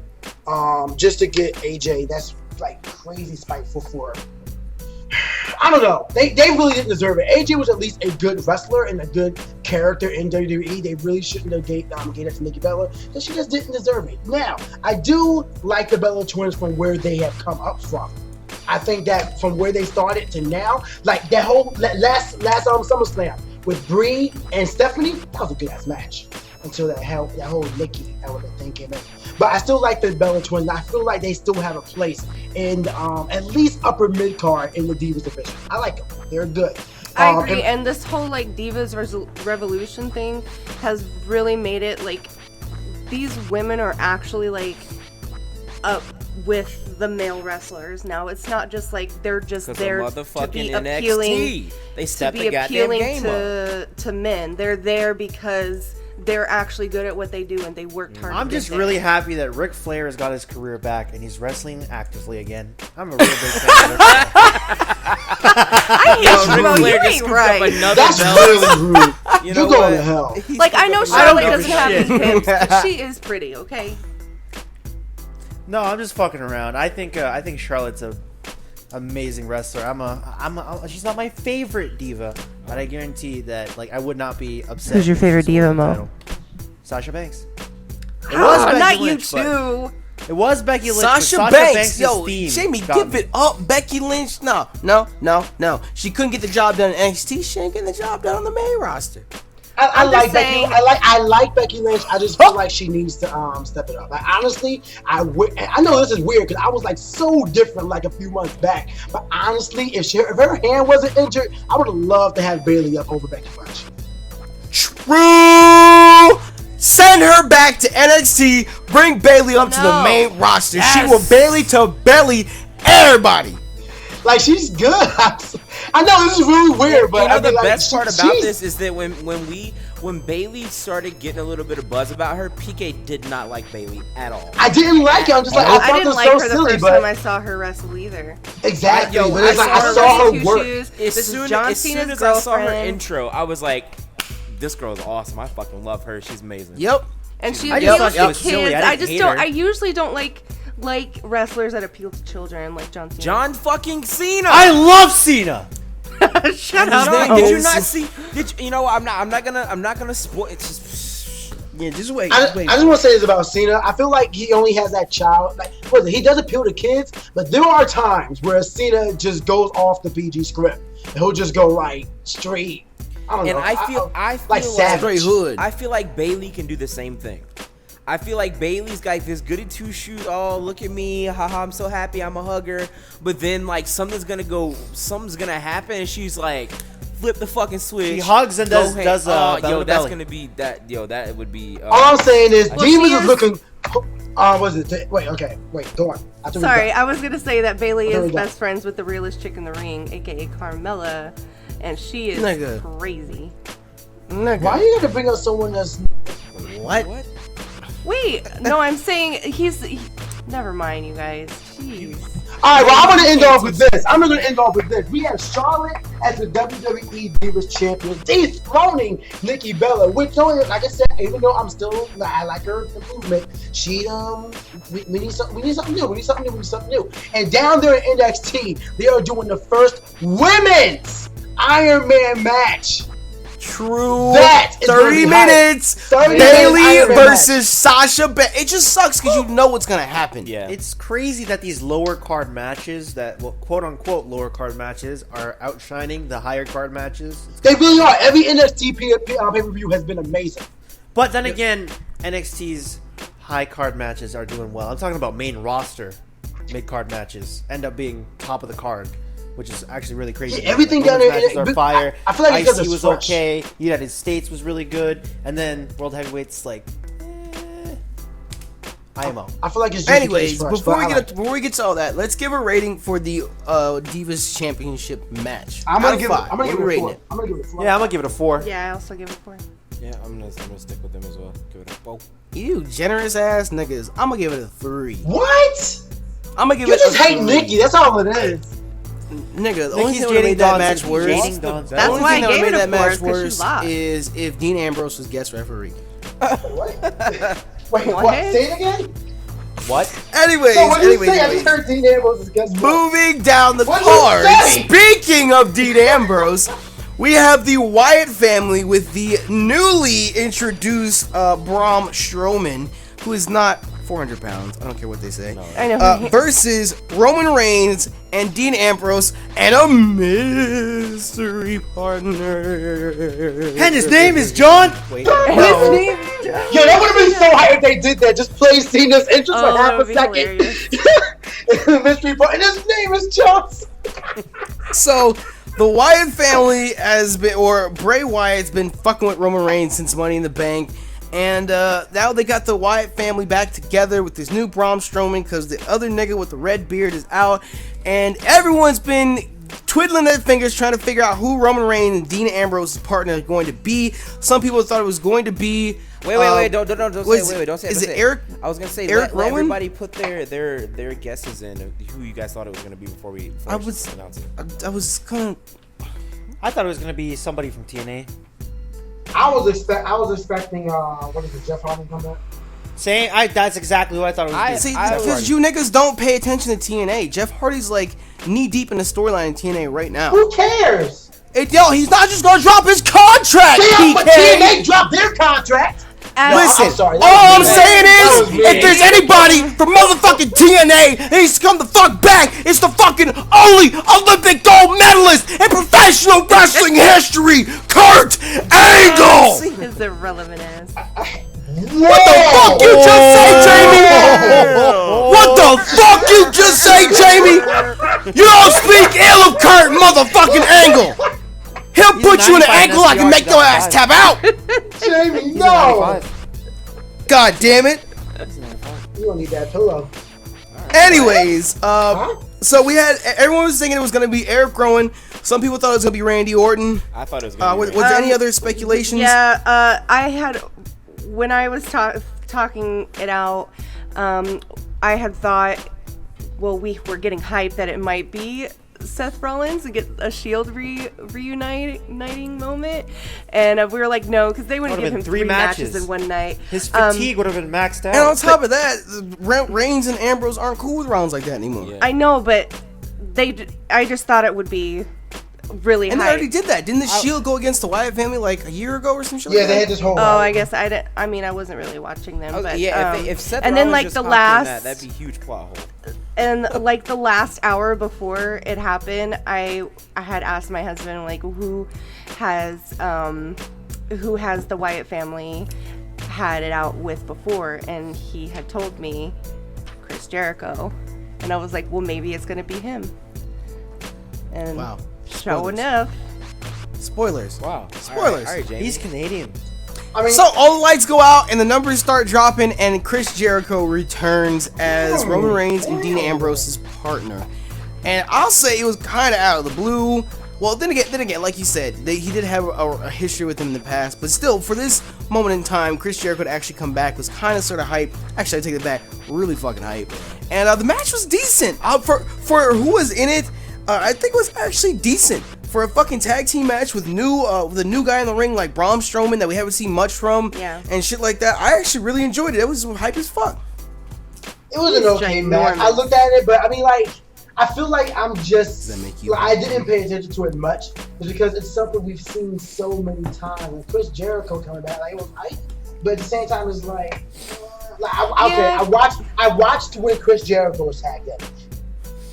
just to get AJ. That's like crazy spiteful for her. I don't know. They really didn't deserve it. AJ was at least a good wrestler and a good character in WWE. They really shouldn't have gave it to Nikki Bella, because she just didn't deserve it. Now, I do like the Bella Twins from where they have come up from. I think that from where they started to now, like that whole last SummerSlam with Brie and Stephanie, that was a good ass match until that whole Nikki element thing came in. But I still like the Bella Twins. I feel like they still have a place in at least upper mid card in the Divas division. I like them. They're good. I agree. And this whole like Divas Revolution thing has really made it like these women are actually like up with the male wrestlers now. It's not just like they're just there to be appealing. They step to be appealing to men. They're there because they're actually good at what they do and they worked hard. I'm just really happy that Ric Flair has got his career back and he's wrestling actively again. I'm a real big fan of Ric Flair. I hate you, you ain't right. That's really rude. You know going to hell. Like, I know Charlotte doesn't have any hips, but she is pretty, okay? No, I'm just fucking around. I think Charlotte's a amazing wrestler. She's not my favorite diva, but I guarantee that like I would not be upset. Who's your favorite diva, Mo? Sasha Banks. Not you too. It was Becky Lynch. Sasha Banks. Yo, Jamie, give it up. Becky Lynch. No. She couldn't get the job done in NXT. She ain't getting the job done on the main roster. I like Becky. I like Becky Lynch. I just feel like she needs to step it up. Like, honestly, I know this is weird because I was like so different like a few months back. But honestly, if her hand wasn't injured, I would have loved to have Bayley up over Becky Lynch. True. Send her back to NXT. Bring Bayley up to the main roster. Yes. She will Bayley to belly everybody. Like, she's good. I know this is really weird, but the best part about this is that when Bayley started getting a little bit of buzz about her, PK did not like Bayley at all. I didn't like her. I'm just like, I didn't like her the first time I saw her wrestle either. Exactly. But it's like I saw her work. As soon as I saw her intro, I was like, this girl's awesome. I fucking love her. She's amazing. Yep. And she appeals to kids. I usually don't like wrestlers that appeal to children, like John Cena. John fucking Cena. I love Cena. Shut up. Did you not see? You know, I'm not gonna spoil. It's just Yeah, just wait. I Just wait. just want to say this about Cena. I feel like he only has that child. Like, he does appeal to kids, but there are times where Cena just goes off the PG script. And he'll just go like straight. I don't know. And I feel like savage. Straight hood. I feel like Bailey can do the same thing. I feel like Bailey's got this goody two shoes. Oh, look at me, haha! I'm so happy. I'm a hugger. But then like something's gonna happen, and she's like, flip the fucking switch. She hugs and does yo, that's gonna be that. Yo, that would be. All I'm saying is, Well, Divas she is is- looking. Was it? Wait, go on. Sorry, I was gonna say that Bailey There we is go. best friends with the realest chick in the ring, aka Carmella, and she is Nigga. crazy. Nigga. Why you gotta bring up someone that's? What? Wait, no, I'm saying never mind, you guys. Jeez. All right, well, I'm gonna end off with this. We have Charlotte as the WWE Divas Champion, dethroning Nikki Bella. Which, like I said, even though I like her improvement, we need something new. And down there in NXT, they are doing the first women's Iron Man match. True. That is 30 gonna be minutes. 30 Bailey minutes Iron Man versus Sasha. It just sucks because you know what's gonna happen. Yeah. It's crazy that these lower card matches, quote unquote lower card matches, are outshining the higher card matches. They really are. Every NXT pay-per-view has been amazing. But then again, NXT's high card matches are doing well. I'm talking about main roster mid card matches end up being top of the card, which is actually really crazy. Yeah, everything Like, down women's there- matches are fire. I feel like it's 'cause IC it's was fresh. okay. United States was really good, and then World Heavyweight's like, IMO. I feel like it's just Anyways, fresh, before but I like it. before we get to all that, let's give a rating for the Divas Championship match. I'm Out gonna of give it. 5. I'm gonna What give are we it a rating 4. I'm gonna give it a 4. Yeah, I'm gonna give it a 4. Yeah, I also give it 4. Yeah, I'm gonna stick with them as well. Give it a 4. You generous ass niggas. I'm gonna give it a 3. What? I'm gonna give You it just a hate 3. Nikki. That's all it is. Nigga, the only Nikki's thing that made dating that Dawn match since worse. dating Dawn. The That's only why thing I that gave made it a that 4 match 'cause she worse lost. is if Dean Ambrose was guest referee. Wait, what? What? Say it again. What? Anyways, So what did you anyways, say? I anyways. just heard Dean Ambrose is guest. Moving down the What did you card. say? Speaking of Dean Ambrose, we have the Wyatt family with the newly introduced Braun Strowman, who is not 400 pounds. I don't care what they say. I know. Versus Roman Reigns and Dean Ambrose and a mystery partner. And his name is John. Wait. Yo, that would have been so hype if they did that. Just play Cena's entrance Oh, for half that a would be second. hilarious. Mystery part, and his name is Johnson. So the Wyatt family has been, or Bray Wyatt's been fucking with Roman Reigns since Money in the Bank. And now they got the Wyatt family back together with this new Braun Strowman because the other nigga with the red beard is out. And everyone's been twiddling their fingers trying to figure out who Roman Reigns and Dean Ambrose's partner is going to be. Some people thought it was going to be... Wait, don't say don't say Is don't it say Eric? I was gonna say Eric let Rowan? everybody put their guesses in of who you guys thought it was gonna be before we I was announce it. I was kind of... I thought it was gonna be somebody from TNA. I was expecting what is it, Jeff Hardy come back? That's exactly what I thought it was. gonna be. See, I because was- you niggas don't pay attention to TNA. Jeff Hardy's like knee deep in the storyline in TNA right now. Who cares? Yo, he's not just gonna drop his contract, Damn, but PK. TNA dropped their contract. Listen, I'm sorry, all I'm that was saying mean. That is, was mean. if there's anybody from motherfucking TNA that needs to come the fuck back, it's the fucking only Olympic gold medalist in professional wrestling history, Kurt Angle! His irrelevant ass. What the fuck you just say, Jamie? What the fuck you just say, Jamie? You don't speak ill of Kurt motherfucking Angle. He'll put you in an 95 ankle I can make your ass tap out. Jamie, no. God damn it. You don't need that pillow. Anyways, so we had, everyone was thinking it was going to be Eric Rowan. Some people thought it was going to be Randy Orton. I thought it was gonna Was be there any other speculations? Yeah, I had, when I was talking it out, I had thought, well, we were getting hyped that it might be Seth Rollins to get a Shield reuniting moment, and we were like, no, because they wouldn't Would've give him been 3 3 matches matches. in one night. His fatigue would have been maxed out. And on top of that, Reigns and Ambrose aren't cool with rounds like that anymore. Yeah. I know, but I just thought it would be really And they hyped. already did that. Didn't the Shield go against the Wyatt family like a year ago or some shit? Yeah, like they that? had this whole. Oh, I guess I didn't. I mean, I wasn't really watching them, but yeah, if Seth and then Rollins like just the hopped in last, that'd be a huge plot hole. and like the last hour before it happened, I had asked my husband like who has the Wyatt family had it out with before, and he had told me Chris Jericho, and I was like, well, maybe it's gonna be him. And Wow. sure Spoilers. enough, Spoilers. Wow. Spoilers. All right, Jamie. He's Canadian. I mean, So all the lights go out and the numbers start dropping, and Chris Jericho returns as Roman Reigns and Dean Ambrose's partner. And I'll say it was kind of out of the blue. Well, then again, like you said, he did have a history with him in the past, but still, for this moment in time, Chris Jericho to actually come back was kind of sort of hype. Actually, I take it back, really fucking hype. And the match was decent. For who was in it, I think it was actually decent. For a fucking tag team match with a new guy in the ring like Braun Strowman that we haven't seen much from, Yeah. and shit like that, I actually really enjoyed it. It was hype as fuck. it was an He's okay match. ginormous. I looked at it, but I mean, like, I feel like I'm just. Does that make you- Like, I didn't pay attention to it much, just because it's something we've seen so many times. And Chris Jericho coming back, like, it was hype, but at the same time, it's like, Yeah. I watched when Chris Jericho was tagged in.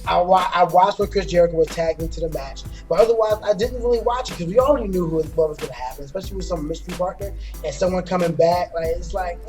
I watched when Chris Jericho was tagged into the match, but otherwise I didn't really watch it because we already knew what was going to happen, especially with some mystery partner and someone coming back. Like it's like,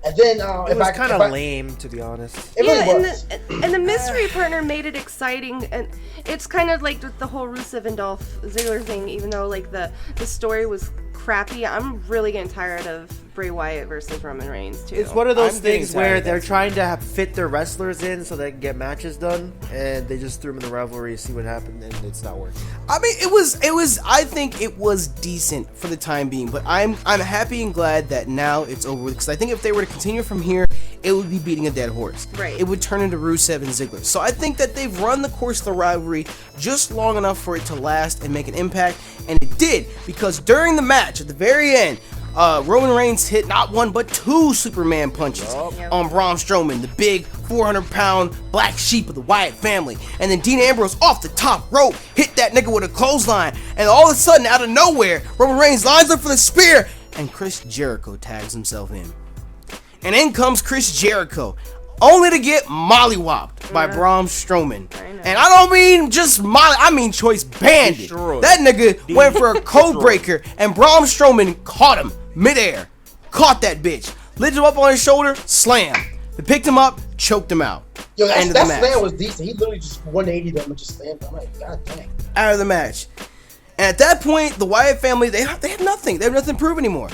and then It was kind of lame, to be honest. It yeah, really was. and the mystery partner made it exciting, and it's kind of like the whole Rusev and Dolph Ziggler thing. Even though like the story was crappy, I'm really getting tired of Bray Wyatt versus Roman Reigns too. It's one of those I'm getting things tired where of they're that trying to fit their wrestlers in so they can get matches done, and they just threw them in the rivalry, see what happened, and it's not working. I mean, it was. I think it was decent for the time being, but I'm happy and glad that now it's over with. Because I think if they were to continue from here, it would be beating a dead horse. Right. It would turn into Rusev and Ziggler. So I think that they've run the course of the rivalry just long enough for it to last and make an impact, and it did, because during the match at the very end, Roman Reigns hit not one but two Superman punches on Braun Strowman, the big 400-pound black sheep of the Wyatt family. And then Dean Ambrose off the top rope hit that nigga with a clothesline. And all of a sudden, out of nowhere, Roman Reigns lines up for the spear, and Chris Jericho tags himself in. And in comes Chris Jericho, only to get mollywopped by Braun Strowman. And I don't mean just molly, I mean choice banded. Destroyed. That nigga went for a code breaker, and Braun Strowman caught him midair. Caught that bitch. Lifted him up on his shoulder, slam. They picked him up, choked him out. Yo, End of the that match. slam was decent. He literally just 180 them and just slammed them. I'm like, god dang. Out of the match. And at that point, the Wyatt family, they have nothing. They have nothing to prove anymore.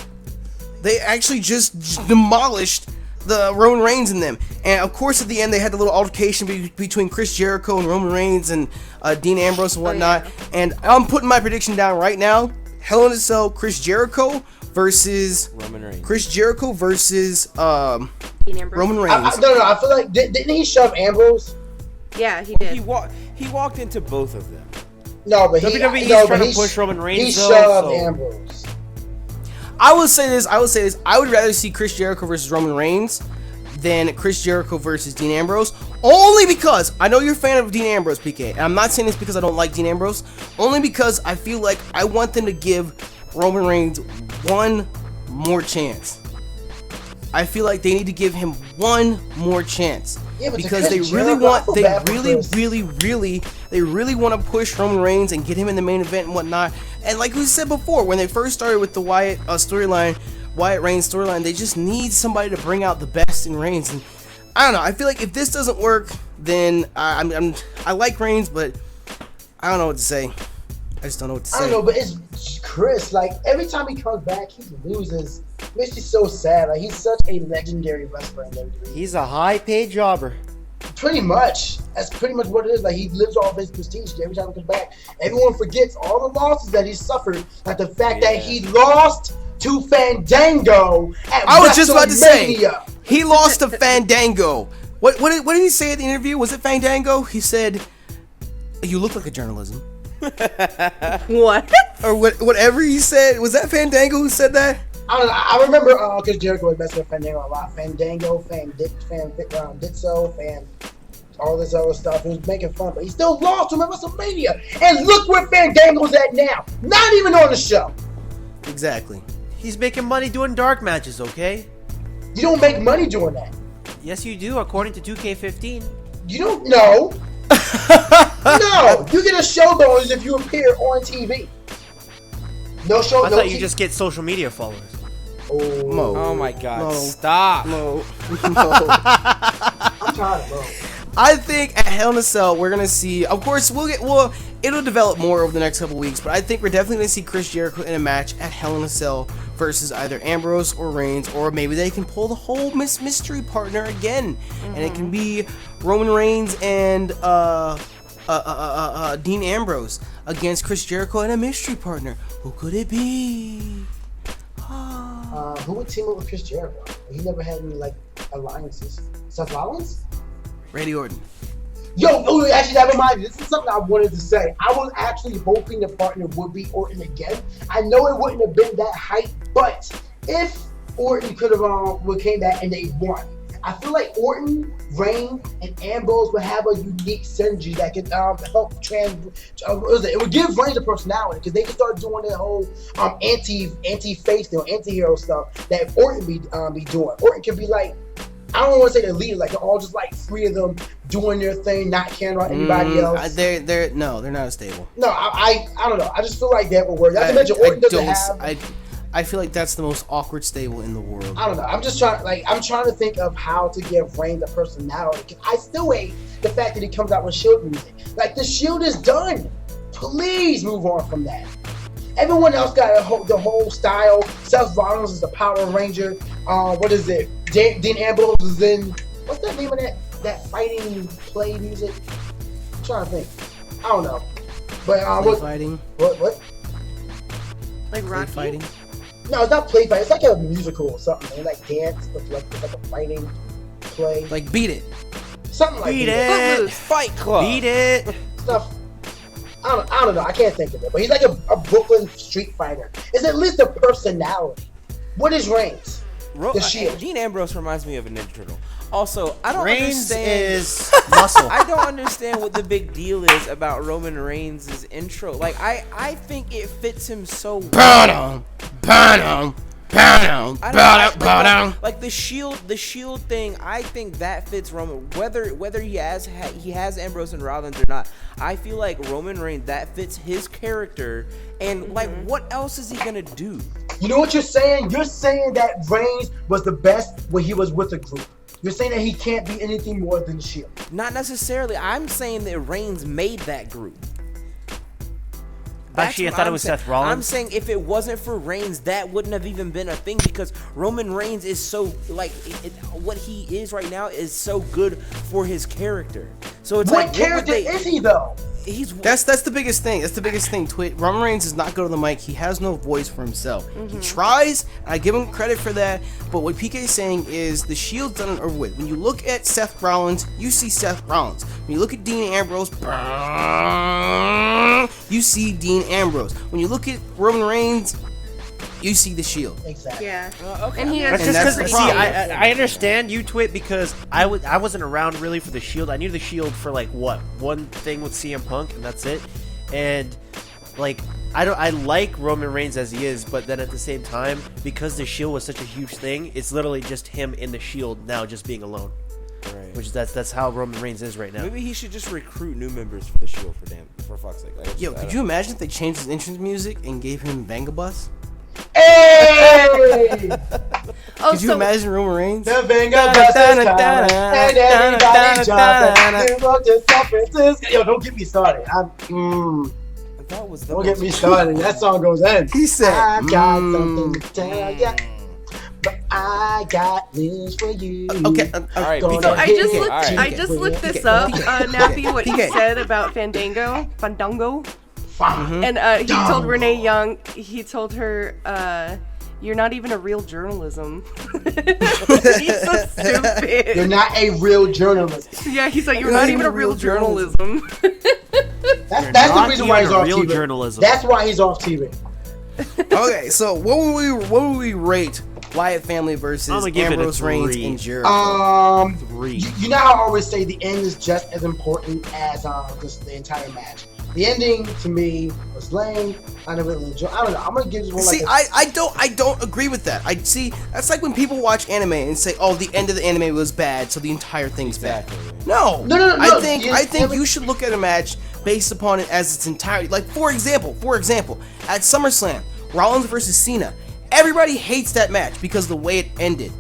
They actually just demolished the Roman Reigns in them. And of course, at the end, they had a little altercation between Chris Jericho and Roman Reigns and Dean Ambrose and whatnot. And I'm putting my prediction down right now. Hell in a Cell, Chris Jericho versus Roman Reigns. Chris Jericho versus Dean Ambrose. Roman Reigns. No, I feel like didn't he shove Ambrose? Yeah, he did. He walked into both of them. No, but WWE's trying to push Roman Reigns, He though, shoved so- Ambrose. I will say this. I would rather see Chris Jericho versus Roman Reigns than Chris Jericho versus Dean Ambrose. Only because I know you're a fan of Dean Ambrose, PK. And I'm not saying this because I don't like Dean Ambrose. Only because I feel like I want them to give Roman Reigns one more chance. I feel like they need to give him one more chance. Yeah, but to because they Chris really Jericho, I want, feel they bad for really, Chris. they really want to push Roman Reigns and get him in the main event and whatnot. And like we said before, when they first started with the Wyatt storyline, Wyatt Reigns storyline, they just need somebody to bring out the best in Reigns. And I don't know. I feel like if this doesn't work, then I like Reigns, but I don't know what to say. I just don't know what to say. I don't know, but it's Chris. Like every time he comes back, he loses. Makes me so sad. Like he's such a legendary wrestler in WWE. He's a high-paid jobber. Pretty much. That's pretty much what it is. Like he lives off his prestige every time he comes back. Everyone forgets all the losses that he suffered. Like the fact that he lost to Fandango at I was just about to say, WrestleMania. he lost to Fandango. What did he say at the interview? Was it Fandango? He said, "You look like a journalism." What? Or whatever he said. Was that Fandango who said that? I don't know. I remember because Jericho was messing with Fandango a lot. Fandango, Ditso, all this other stuff. He was making fun, but he still lost to him at WrestleMania. And look where Fandango's at now. Not even on the show. Exactly. He's making money doing dark matches, okay? You don't make money doing that. Yes, you do, according to 2K15. You don't know. No, you get a show bonus if you appear on TV. No show. I thought you just get social media followers. Oh, Mo. Oh my God! Mo. Stop. Mo. I'm tired of Mo. I think at Hell in a Cell we're gonna see. Of course, it'll develop more over the next couple weeks, but I think we're definitely gonna see Chris Jericho in a match at Hell in a Cell versus either Ambrose or Reigns, or maybe they can pull the whole mystery partner again, and it can be Roman Reigns and Dean Ambrose against Chris Jericho and a mystery partner. Who could it be? Who would team up with Chris Jericho? He never had any like alliances. Seth Rollins? Randy Orton. Yo, actually, that reminds me. This is something I wanted to say. I was actually hoping the partner would be Orton again. I know it wouldn't have been that hype, but if Orton could have came back and they won, I feel like Orton, Reigns, and Ambrose would have a unique synergy that could help it would give Reigns a personality because they could start doing that whole anti-face thing, anti-hero stuff that Orton be doing. Orton can be like, I don't want to say the leader, like they're all just like three of them doing their thing, not caring about anybody else. They're not as stable. No, I don't know. I just feel like that would work. Not to mention Orton doesn't have. I feel like that's the most awkward stable in the world. I don't know. I'm trying to think of how to give Reigns a personality. I still hate the fact that he comes out with Shield music. Like the Shield is done. Please move on from that. Everyone else got the whole style. Seth Rollins is the Power Ranger. What is it? Dean Ambrose is in. What's the name of that fighting play music? I'm trying to think. I don't know. But fighting. What? Like Rocky? Fighting. No, it's not play fight. It's like a musical or something. They like dance, but like it's like a fighting play. Like Beat It. Something like Beat that. it. Fight Club. Beat it. Stuff. I don't know. I can't think of it. But he's like a Brooklyn street fighter. It's at least a personality. What is Reigns? The Shield. Dean Ambrose reminds me of a Ninja Turtle. Also, I don't Reigns understand. is muscle. I don't understand what the big deal is about Roman Reigns' intro. Like, I think it fits him so well. Like the shield thing, I think that fits Roman. Whether he has Ambrose and Rollins or not, I feel like Roman Reigns, that fits his character. And like, what else is he gonna do? You know what you're saying? You're saying that Reigns was the best when he was with a group. You're saying that he can't be anything more than Shield. Not necessarily. I'm saying that Reigns made that group. Actually, I thought it was Seth Rollins. I'm saying if it wasn't for Reigns, that wouldn't have even been a thing because Roman Reigns is so like what he is right now is so good for his character. So it's What like, character is he though? That's the biggest thing. That's the biggest thing. Roman Reigns does not go to the mic. He has no voice for himself. He tries, and I give him credit for that. But what PK is saying is the Shield's done it over with. When you look at Seth Rollins, you see Seth Rollins. When you look at Dean Ambrose, you see Dean Ambrose. When you look at Roman Reigns, you see the Shield. Exactly. Yeah. okay. And he And has that's the pretty problem. I understand you twit because I wasn't around really for the Shield. I knew the Shield for like what one thing with CM Punk and that's it. And like I like Roman Reigns as he is, but then at the same time because the Shield was such a huge thing, it's literally just him in the Shield now just being alone. Right. Which that's how Roman Reigns is right now. Maybe he should just recruit new members for the Shield for fuck's sake. Yo, could you imagine if they changed his entrance music and gave him Vangabus? Hey! Oh, Could you imagine Roman Reigns? The Venga Bus is coming, and everybody jumping. You go to San Francisco. Yo, don't get me started. That was the Don't get me started. That song goes in. He said, I got something to tell ya, but I got news for you. Okay, All right, Gonna So I just hit looked. Alright. I just looked this PK. up, Nappy, what he PK. said about Fandango. Fine. And he told Renee Young. He told her, "You're not even a real journalism." He's so stupid. You're not a real journalist. Yeah, he's like, "You're not even a real journalism." That's the reason why he's off real TV. journalism. That's why he's off TV. Okay, so what would we rate Wyatt family versus I'm gonna give it a Ambrose Reigns 3. and Jericho. 3. You know how I always say the end is just as important as just the entire match. The ending to me was lame. I never really enjoyed. I don't know. I'm gonna give this one See, like. I don't agree with that. I see. That's like when people watch anime and say, "Oh, the end of the anime was bad, so the entire thing's bad." No, No. I think you should look at a match based upon it as its entirety. Like for example, at SummerSlam, Rollins versus Cena. Everybody hates that match because of the way it ended.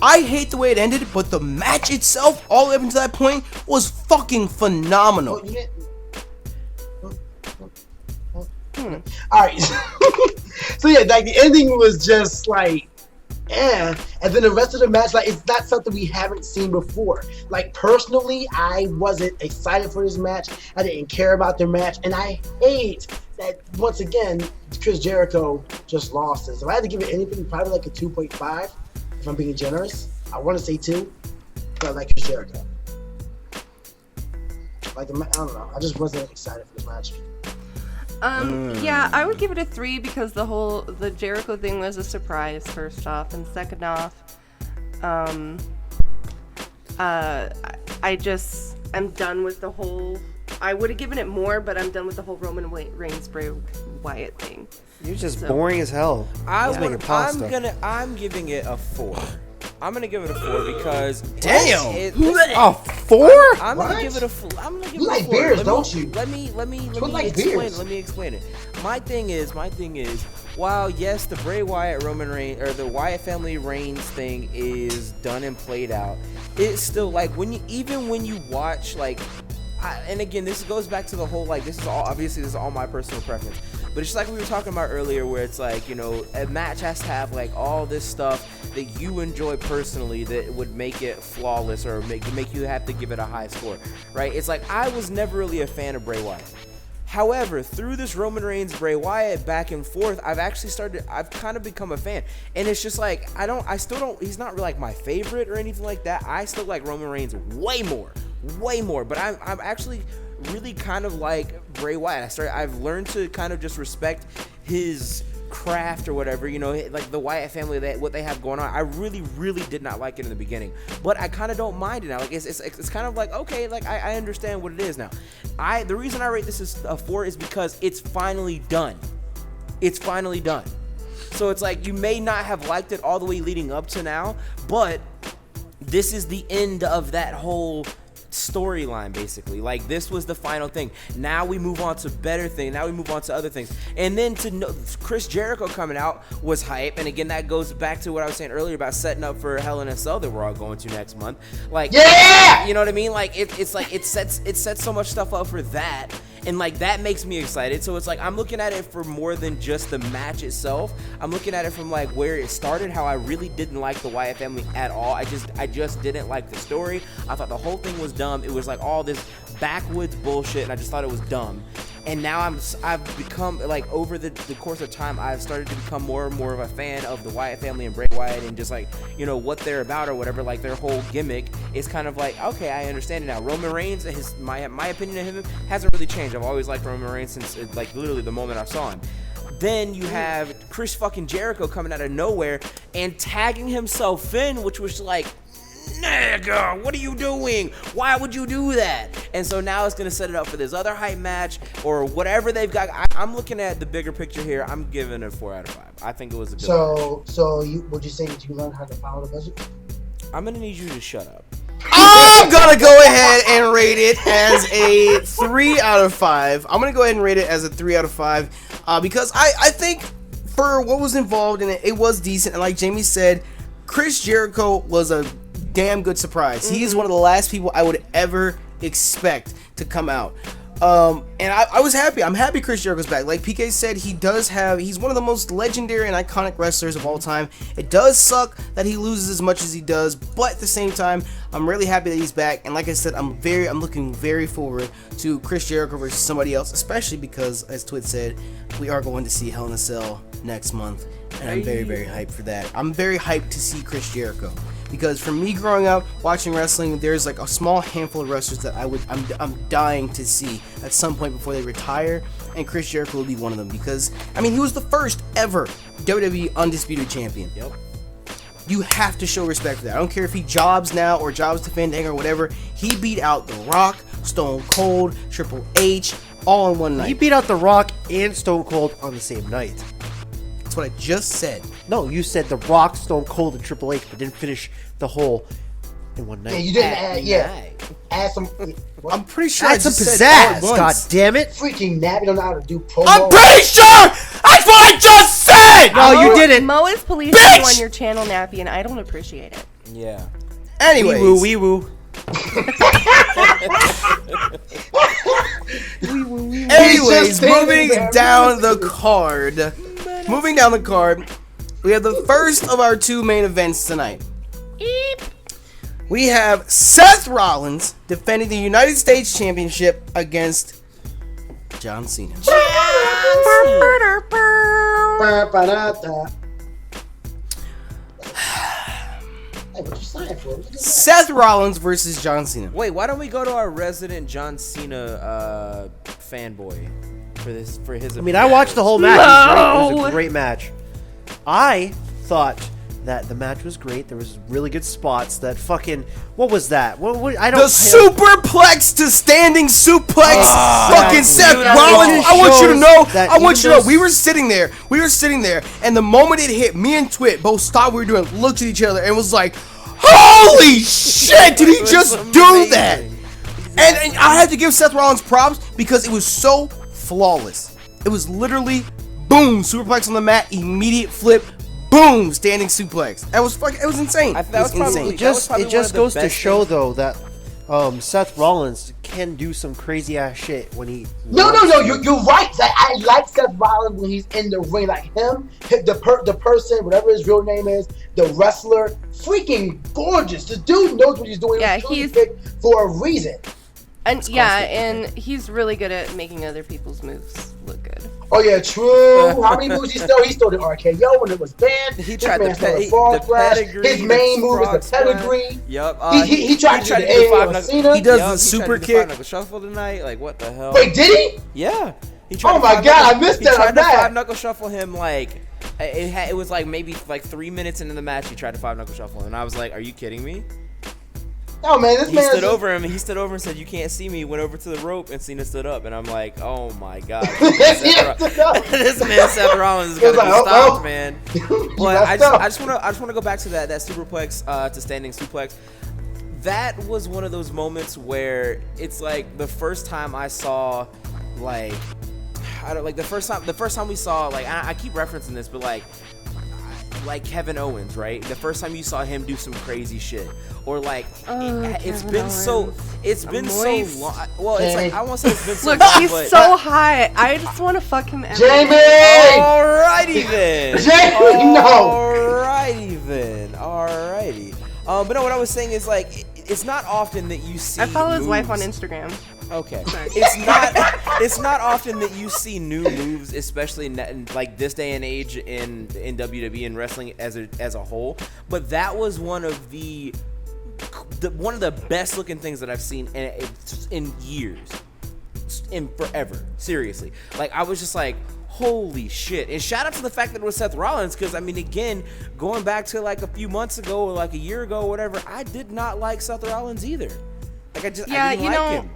I hate the way it ended, but the match itself, all the way up until that point, was fucking phenomenal. Oh, you didn't. All right. So yeah, like the ending was just like, and then the rest of the match, like it's not something we haven't seen before. Like personally, I wasn't excited for this match. I didn't care about the match, and I hate that once again Chris Jericho just lost this. If I had to give it anything, probably like a 2.5. If I'm being generous, I want to say 2, but I like Chris Jericho. Like I don't know, I just wasn't excited for this match. Yeah, I would give it a 3 because the Jericho thing was a surprise, first off, and second off, I just am done with the whole. I would have given it more, but I'm done with the whole Roman Reigns Bray Wyatt thing. You're just boring as hell. I'm giving it a 4. I'm gonna give it a 4 because Damn! A 4? I'm gonna What? give it a 4. I'm gonna give You it a 4. like beers, don't you? Let me like explain. beers. Let me explain it. My thing is, while yes, the Bray Wyatt Roman Reigns or the Wyatt family Reigns thing is done and played out, it's still like when you watch like. And again, this goes back to the whole like this is all my personal preference, but it's just like we were talking about earlier, where it's like a match has to have like all this stuff that you enjoy personally that would make it flawless or make you have to give it a high score, right? It's like I was never really a fan of Bray Wyatt. However, through this Roman Reigns Bray Wyatt back and forth, I've kind of become a fan, and it's just like he's not really like my favorite or anything like that. I still like Roman Reigns way more, but I'm actually really kind of like Bray Wyatt. I've learned to kind of just respect his craft or whatever, like the Wyatt family, what they have going on. I really did not like it in the beginning, but I kind of don't mind it now. Like it's kind of like, okay, like I understand what it is now. The reason I rate this as a 4 is because it's finally done. So it's like you may not have liked it all the way leading up to now, but this is the end of that whole storyline, basically. Like this was the final thing. Now we move on to better things. Now we move on to other things. And then Chris Jericho coming out was hype. And again, that goes back to what I was saying earlier about setting up for Hell in a Cell that we're all going to next month. Like, yeah, you know what I mean? Like it's like it sets so much stuff up for that. And like that makes me excited. So it's like I'm looking at it for more than just the match itself. I'm looking at it from like where it started, how I really didn't like the Wyatt family at all. I just didn't like the story. I thought the whole thing was dumb. It was like all this backwoods bullshit, and I just thought it was dumb. And now I've become like over the course of time, I've started to become more and more of a fan of the Wyatt family and Bray Wyatt, and just like what they're about or whatever. Like their whole gimmick is kind of like, okay, I understand it now. Roman Reigns, my opinion of him hasn't really changed. I've always liked Roman Reigns since like literally the moment I saw him. Then you have Chris fucking Jericho coming out of nowhere and tagging himself in, which was like, nigga, what are you doing? Why would you do that? And so now it's going to set it up for this other hype match or whatever they've got. I'm looking at the bigger picture here. I'm giving it a 4 out of 5. I think it was a good match. So would you say that you learned how to follow the budget? I'm going to need you to shut up. I'm gonna go ahead and rate it as a 3 out of 5. I'm gonna go ahead and rate it as a 3 out of 5 because I think for what was involved in it, it was decent. And like Jamie said, Chris Jericho was a damn good surprise. He is one of the last people I would ever expect to come out. And I was happy. I'm happy Chris Jericho's back. Like PK said, he's one of the most legendary and iconic wrestlers of all time. It does suck that he loses as much as he does, but at the same time, I'm really happy that he's back. And like I said, I'm looking very forward to Chris Jericho versus somebody else, especially because, as Twit said, we are going to see Hell in a Cell next month, and I'm very hyped for that. I'm very hyped to see Chris Jericho. Because for me growing up watching wrestling, there's like a small handful of wrestlers that I'm dying to see at some point before they retire, and Chris Jericho will be one of them because he was the first ever WWE Undisputed Champion. Yep. You have to show respect for that. I don't care if he jobs now or jobs to Fandango or whatever. He beat out The Rock, Stone Cold, Triple H, all in one night. He beat out The Rock and Stone Cold on the same night. That's what I just said. No, you said The Rock, Stone Cold, and Triple H, but didn't finish the whole in one night. Yeah, you didn't add some. I'm pretty sure Add I some just said all pizzazz, at god once. damn it! Freaking Nappy don't know how to do promo. I'm pretty sure that's what I just said! No, you didn't. Mo is policing Bitch! you on your channel, Nappy, and I don't appreciate it. Yeah. Anyways. Wee woo. Anyways, moving down the card. Moving down the card, we have the first of our two main events tonight. We have Seth Rollins defending the United States Championship against John Cena. Ba-ba-da-da. Hey, what you signing for? Look at that. Seth Rollins versus John Cena. Wait, why don't we go to our resident John Cena fanboy for his? I mean, I watched the whole match. It was a great match. I thought that the match was great. There was really good spots. That fucking what was that? What I don't. The superplex to standing suplex, fucking exactly. Seth Dude, Rollins. it I want you to shows know. that I want you to even know. We were sitting there, and the moment it hit, me and Twit both stopped what we were doing, looked at each other, and was like, "Holy shit! Did he just do that?" And I had to give Seth Rollins props because it was so flawless. It was literally boom, superplex on the mat, immediate flip, boom, standing suplex. It was insane. That was probably- insane. that was probably It one just of the goes to best show things. though that Seth Rollins can do some crazy ass shit when he. No, you're right. Like, I like Seth Rollins when he's in the ring, like him, the person, whatever his real name is, the wrestler, freaking gorgeous. The dude knows what he's doing. Yeah, He's picked for a reason. And and he's really good at making other people's moves look good. Oh yeah, true. How many moves he stole? He stole the RKO when it was banned. He This tried man the stole pe- frog the splash. pedigree, His main the move is frog the splash. pedigree. Yup. He tried to do the five AO knuckle- Cena. He does Yup, the super tried to do kick. 5 knuckle shuffle tonight. Like what the hell? Wait, did he? Yeah. He Oh to my five God, knuckle- I missed he that. tried I'm to mad. 5 knuckle shuffle him like it was like maybe like 3 minutes into the match. He tried to 5 knuckle shuffle him, and I was like, "Are you kidding me?" Oh man, this He man stood over him. He stood over and said, "You can't see me." Went over to the rope, and Cena stood up, and I'm like, "Oh my God, this man Seth Rollins is gonna He was be like, stopped, oh. man." You But I messed up. just want to go back to that superplex to standing suplex. That was one of those moments where it's like the first time I saw like the first time we saw like I keep referencing this, but like Kevin Owens, right? The first time you saw him do some crazy shit, or like it's Kevin been so Owens. it's been Moist. so long. Well, it's like I won't say it's been so Look, long, he's but so hot. I just want to fuck him every Jamie! day. Alrighty then. Jamie, no. Alrighty then. Alrighty. But no, what I was saying is like it's not often that you see. I follow his wife on moves- Instagram. Okay. Sorry. It's not often that you see new moves, especially in like this day and age in WWE and wrestling as a whole. But that was one of the best looking things that I've seen in years, in forever. Seriously, like I was just like, holy shit! And shout out to the fact that it was Seth Rollins, because I mean, again, going back to like a few months ago or like a year ago or whatever, I did not like Seth Rollins either. Like I didn't like him.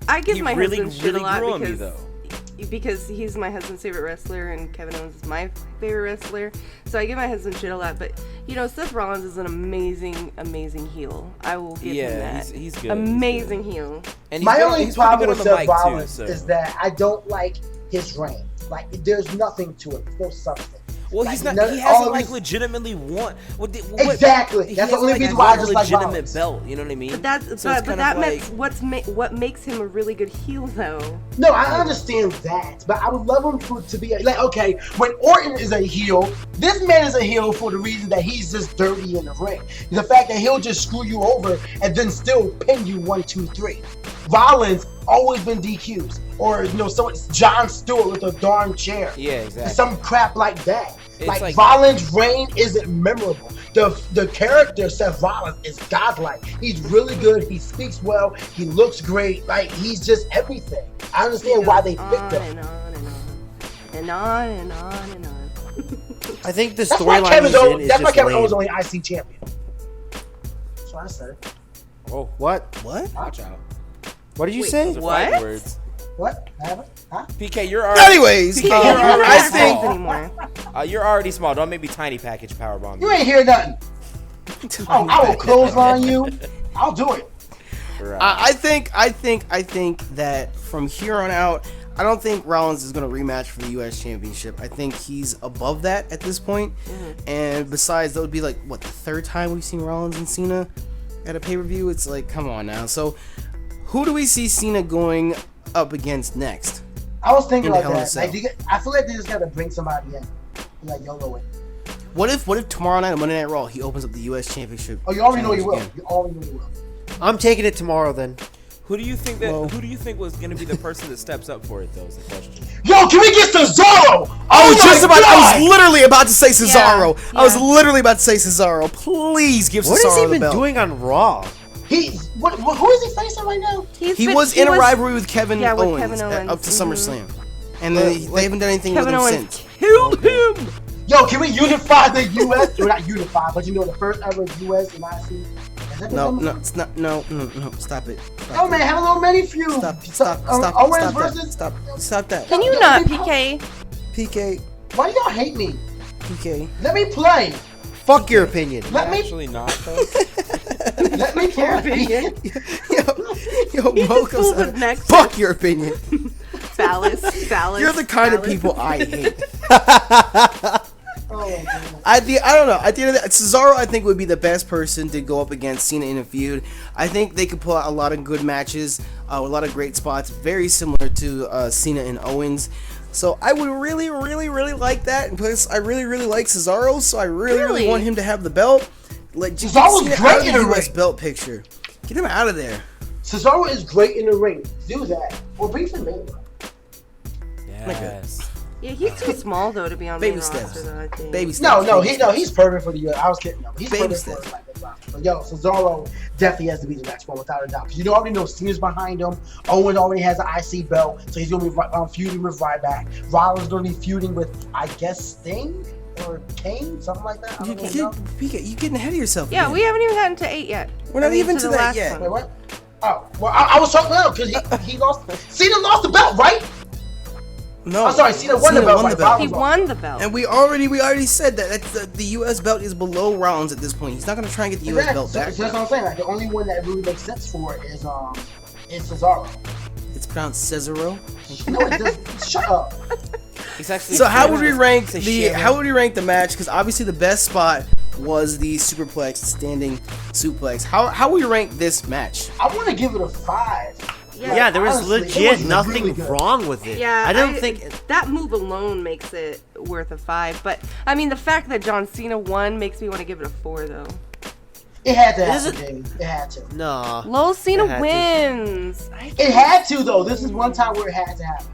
I give He my really, husband shit really a lot grew on me, because though. because he's my husband's favorite wrestler and Kevin Owens is my favorite wrestler. So I give my husband shit a lot. But you know, Seth Rollins is an amazing heel. I will give him that. he's good. Amazing heel. And My he's only he's pretty problem good with on the Seth mic, too, Rollins so. is that I don't like his reign. Like, there's nothing to it. There's no substance. Well, Like, he's not. none- He all hasn't like these- legitimately won. Exactly. He That's the hasn't, only like, reason why I won a just like legitimate Rollins. belt. You know what I mean? But that's So it's but kind that of makes like, what makes him a really good heel though. No, I understand that, but I would love him to be like, okay, when Orton is a heel, this man is a heel for the reason that he's just dirty in the ring. The fact that he'll just screw you over and then still pin you 1, 2, 3. Rollins always been DQs, or someone John Stewart with a darn chair. yeah, exactly. Some crap like that. It's Like like- Rollins' reign isn't memorable. The character Seth Rollins is godlike. He's really good. He speaks well. He looks great. Like he's just everything. I understand why they picked on him. and on and on and on and on and on. I think the That's why storyline he's in is that's why just Kevin Owens lame. only IC champion. That's what I said. Whoa, What? watch out. What did you Wait, say? Those are What? fighting words. What? Huh? PK, you're already. Anyways, PK, Oh, you're we're not already friends small. anymore. You're already small. Don't make me tiny package powerbomb. You ain't hear nothing. Oh, I will clothesline you. I'll do it. Right. I think that from here on out, I don't think Rollins is going to rematch for the U.S. Championship. I think he's above that at this point. And besides, that would be like, what, the third time we've seen Rollins and Cena at a pay-per-view? It's like, come on now. So, who do we see Cena going up against next? I was thinking In like Hell in a that. Cell. Like, I feel like they just got to bring somebody in. Like, YOLO it. What if tomorrow night on Monday Night Raw, he opens up the U.S. Championship? Oh, you already know you will. again? You already know you will. I'm taking it tomorrow then. Who do you think Well- Who do you think was going to be the person that steps up for it? Though is the question. Yo, can we get Cesaro? I was God! literally about to say Cesaro. Yeah, I was yeah. literally about to say Cesaro. Please give What Cesaro has he the been belt. doing on Raw? Who is he facing right now? He was in a rivalry with Kevin yeah, with Owens, Kevin Owens. up to SummerSlam. And they haven't done anything Kevin with him Owens since. killed him. Yo, can we unify the U.S.? Well, not unify, but the first ever U.S. and IC. No, it's not. No, stop it. Oh man, have a little mini feud. Stop Owens that. versus. Stop that. Can you not, PK? PK, Why do y'all hate me? PK. Let me play. Fuck your opinion. Let me. Actually, not though. Let me play. Yo, He Mo just comes pulled out. the next Fuck your opinion. phallus. You're the kind of phallus. people I hate. Oh, man. I don't know. At the end of the Cesaro, I think would be the best person to go up against Cena in a feud. I think they could pull out a lot of good matches, a lot of great spots, very similar to Cena and Owens. So I would really, really, really like that. And plus, I really, really like Cesaro, so I really, really Really? want him to have the belt. Like, just Cesaro's get Cena great out of in the the US ring. belt picture. Get him out of there. Cesaro is great in the ring. Do that. Or bring some in. Yes. Yeah, he's too small though to be on Baby main steps. roster. Though, I think. Baby steps. No, baby steps. he's perfect for the U.S. I was kidding. No, he's Baby perfect steps. for the roster. But yo, Cesaro definitely has to be the next one without a doubt. Because you already know Cena's behind him. Owen already has an IC belt, so he's gonna be feuding with Ryback. Rollins gonna be feuding with, I guess, Sting or Kane, something like that. I don't really know. PK, you getting ahead of yourself. Yeah, again. we haven't even gotten to 8 yet. We're not I mean, even to the that last yet. one. Wait, what? Oh, well, I was talking about because he lost. Cena lost the belt, right? No. I'm sorry, Cena won the belt. Right? He Rollins won the belt. And we already said that the U.S. belt is below Rollins at this point. He's not going to try and get the U.S. belt back. So that's what I'm saying. Like, the only one that really makes sense for it is Cesaro. It's pronounced Cesaro. No, it doesn't. Shut up. It's actually. So how would we rank It's a the shame. how would we rank the match? Because obviously the best spot was the superplex, standing suplex. How would we rank this match? I want to give it a 5. Yeah, there was honestly, it legit was nothing really good. wrong with it. Yeah, I don't think. that move alone makes it worth a 5. But I mean, the fact that John Cena won makes me want to give it a 4, though. It had to Is happen, Jamie. It had to. No. Lol, Cena It had to. wins. It had to, though. This is one time where it had to happen.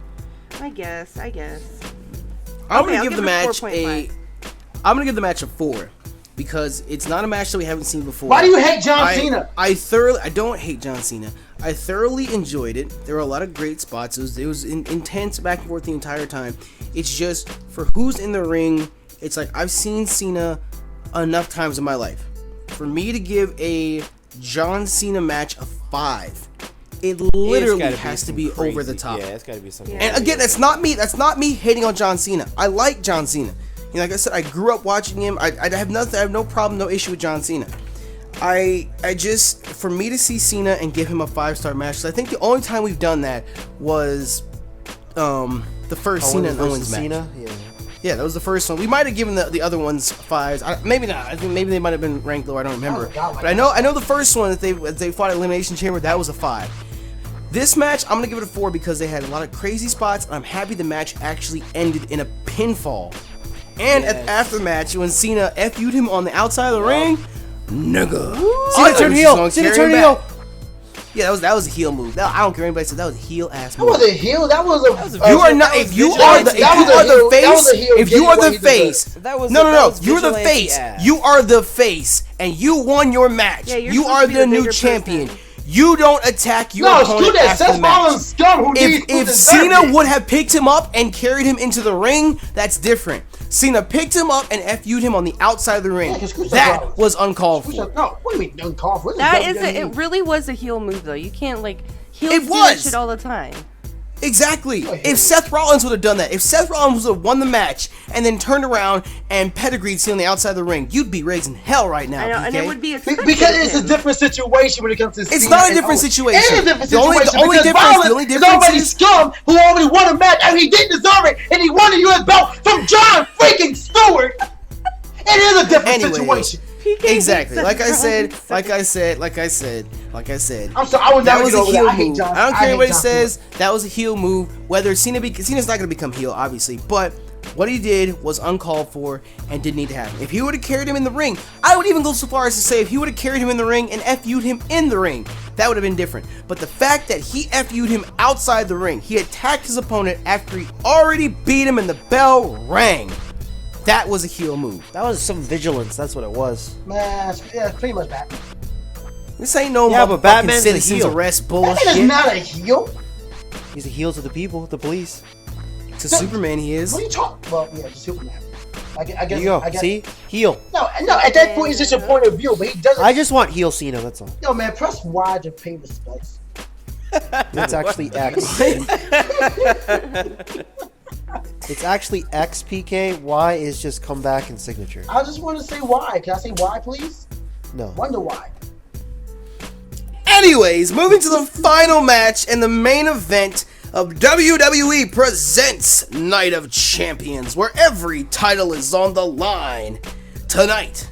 I guess. I'm Okay, gonna I'll give give the it match 4.5. I'm gonna give the match a 4 because it's not a match that we haven't seen before. Why do you hate John Cena? I don't hate John Cena. I thoroughly enjoyed it. There were a lot of great spots. It was intense back and forth the entire time. It's just for who's in the ring. It's like I've seen Cena enough times in my life. For me to give a John Cena match a 5, it literally gotta has to some be crazy- over the top. Yeah, it's got to be something. And again, that's not me hating on John Cena. I like John Cena. You know, like I said, I grew up watching him. I have no problem, no issue with John Cena. I just, for me to see Cena and give him a 5-star match, 'cause I think the only time we've done that was the first Cena and Owens match. Cena? Yeah. Yeah, that was the first one. We might have given the other ones 5s. Maybe not. I think maybe they might have been ranked low. I don't remember. But I know the first one that they fought at Elimination Chamber, that was a 5. This match, I'm gonna give it a 4 because they had a lot of crazy spots, and I'm happy the match actually ended in a pinfall. And after the match, when Cena FU'd him on the outside of the ring, nigga. Cena turned heel. Cena turned heel. Yeah, that was a heel move. I don't care what anybody said. That was a heel ass That move. was a heel. That was a. You are not. If you are the face, if you are the face, That was no. that was You're the vigilante face. ass. You are the face, and you won your match. Yeah, you're you supposed are to be the the new bigger champion. person. You don't attack your No, opponent screw that. after Seth the match. Rollins scum who If deserved Cena it. would have picked him up and carried him into the ring, that's different. Cena picked him up and FU'd him on the outside of the ring. Yeah, 'cause Rusev That Rollins. was uncalled Rusev- for. No, what do you mean uncalled for? That is it really was a heel move though. You can't like heels do that was. shit all the time. Exactly. If Seth Rollins would have done that, if Seth Rollins would have won the match and then turned around and pedigreed Cena on the outside of the ring, you'd be raising hell right now. I know, and it PK. would be expected Because of it's a him. different situation when it comes to It's Cena not a and different Owens. situation. It is a different The only situation difference- because the only Rollins difference is already is- scum who already won a match and he didn't deserve it and he won the U.S. belt from John freaking Stewart. It is a different Anyways. situation. PK Exactly. hates Like I Seth said, Rollins. like I said. I'm sorry, I would That never was get a over heel that. I hate move. John. I don't care hate what anybody John says. That was a heel move. Whether Cena's not gonna become heel, obviously, but what he did was uncalled for and didn't need to happen. If he would have carried him in the ring, I would even go so far as to say if he would have carried him in the ring and FU'd him in the ring, that would have been different. But the fact that he FU'd him outside the ring, he attacked his opponent after he already beat him and the bell rang. That was a heel move. That was some vigilance. That's what it was. Man, it's pretty much Batman. This ain't no Yeah, but motherfucking Batman's a citizens heel. arrest Batman is bullshit. not a heel. He's a heel to the people, the police. To Superman, he is. What are you talking? Well, yeah, just Superman. I guess. There you go. I guess. See? Heel. No. At that point, it's just your point of view. But he doesn't. I just want heel Cena, that's all. Yo, man, press Y to pay respects. It's actually X. It's actually X, PK. Y is just come back and signature. I just want to say why. Can I say why, please? No. Wonder why. Anyways, moving to the final match and the main event of WWE Presents Night of Champions, where every title is on the line. Tonight,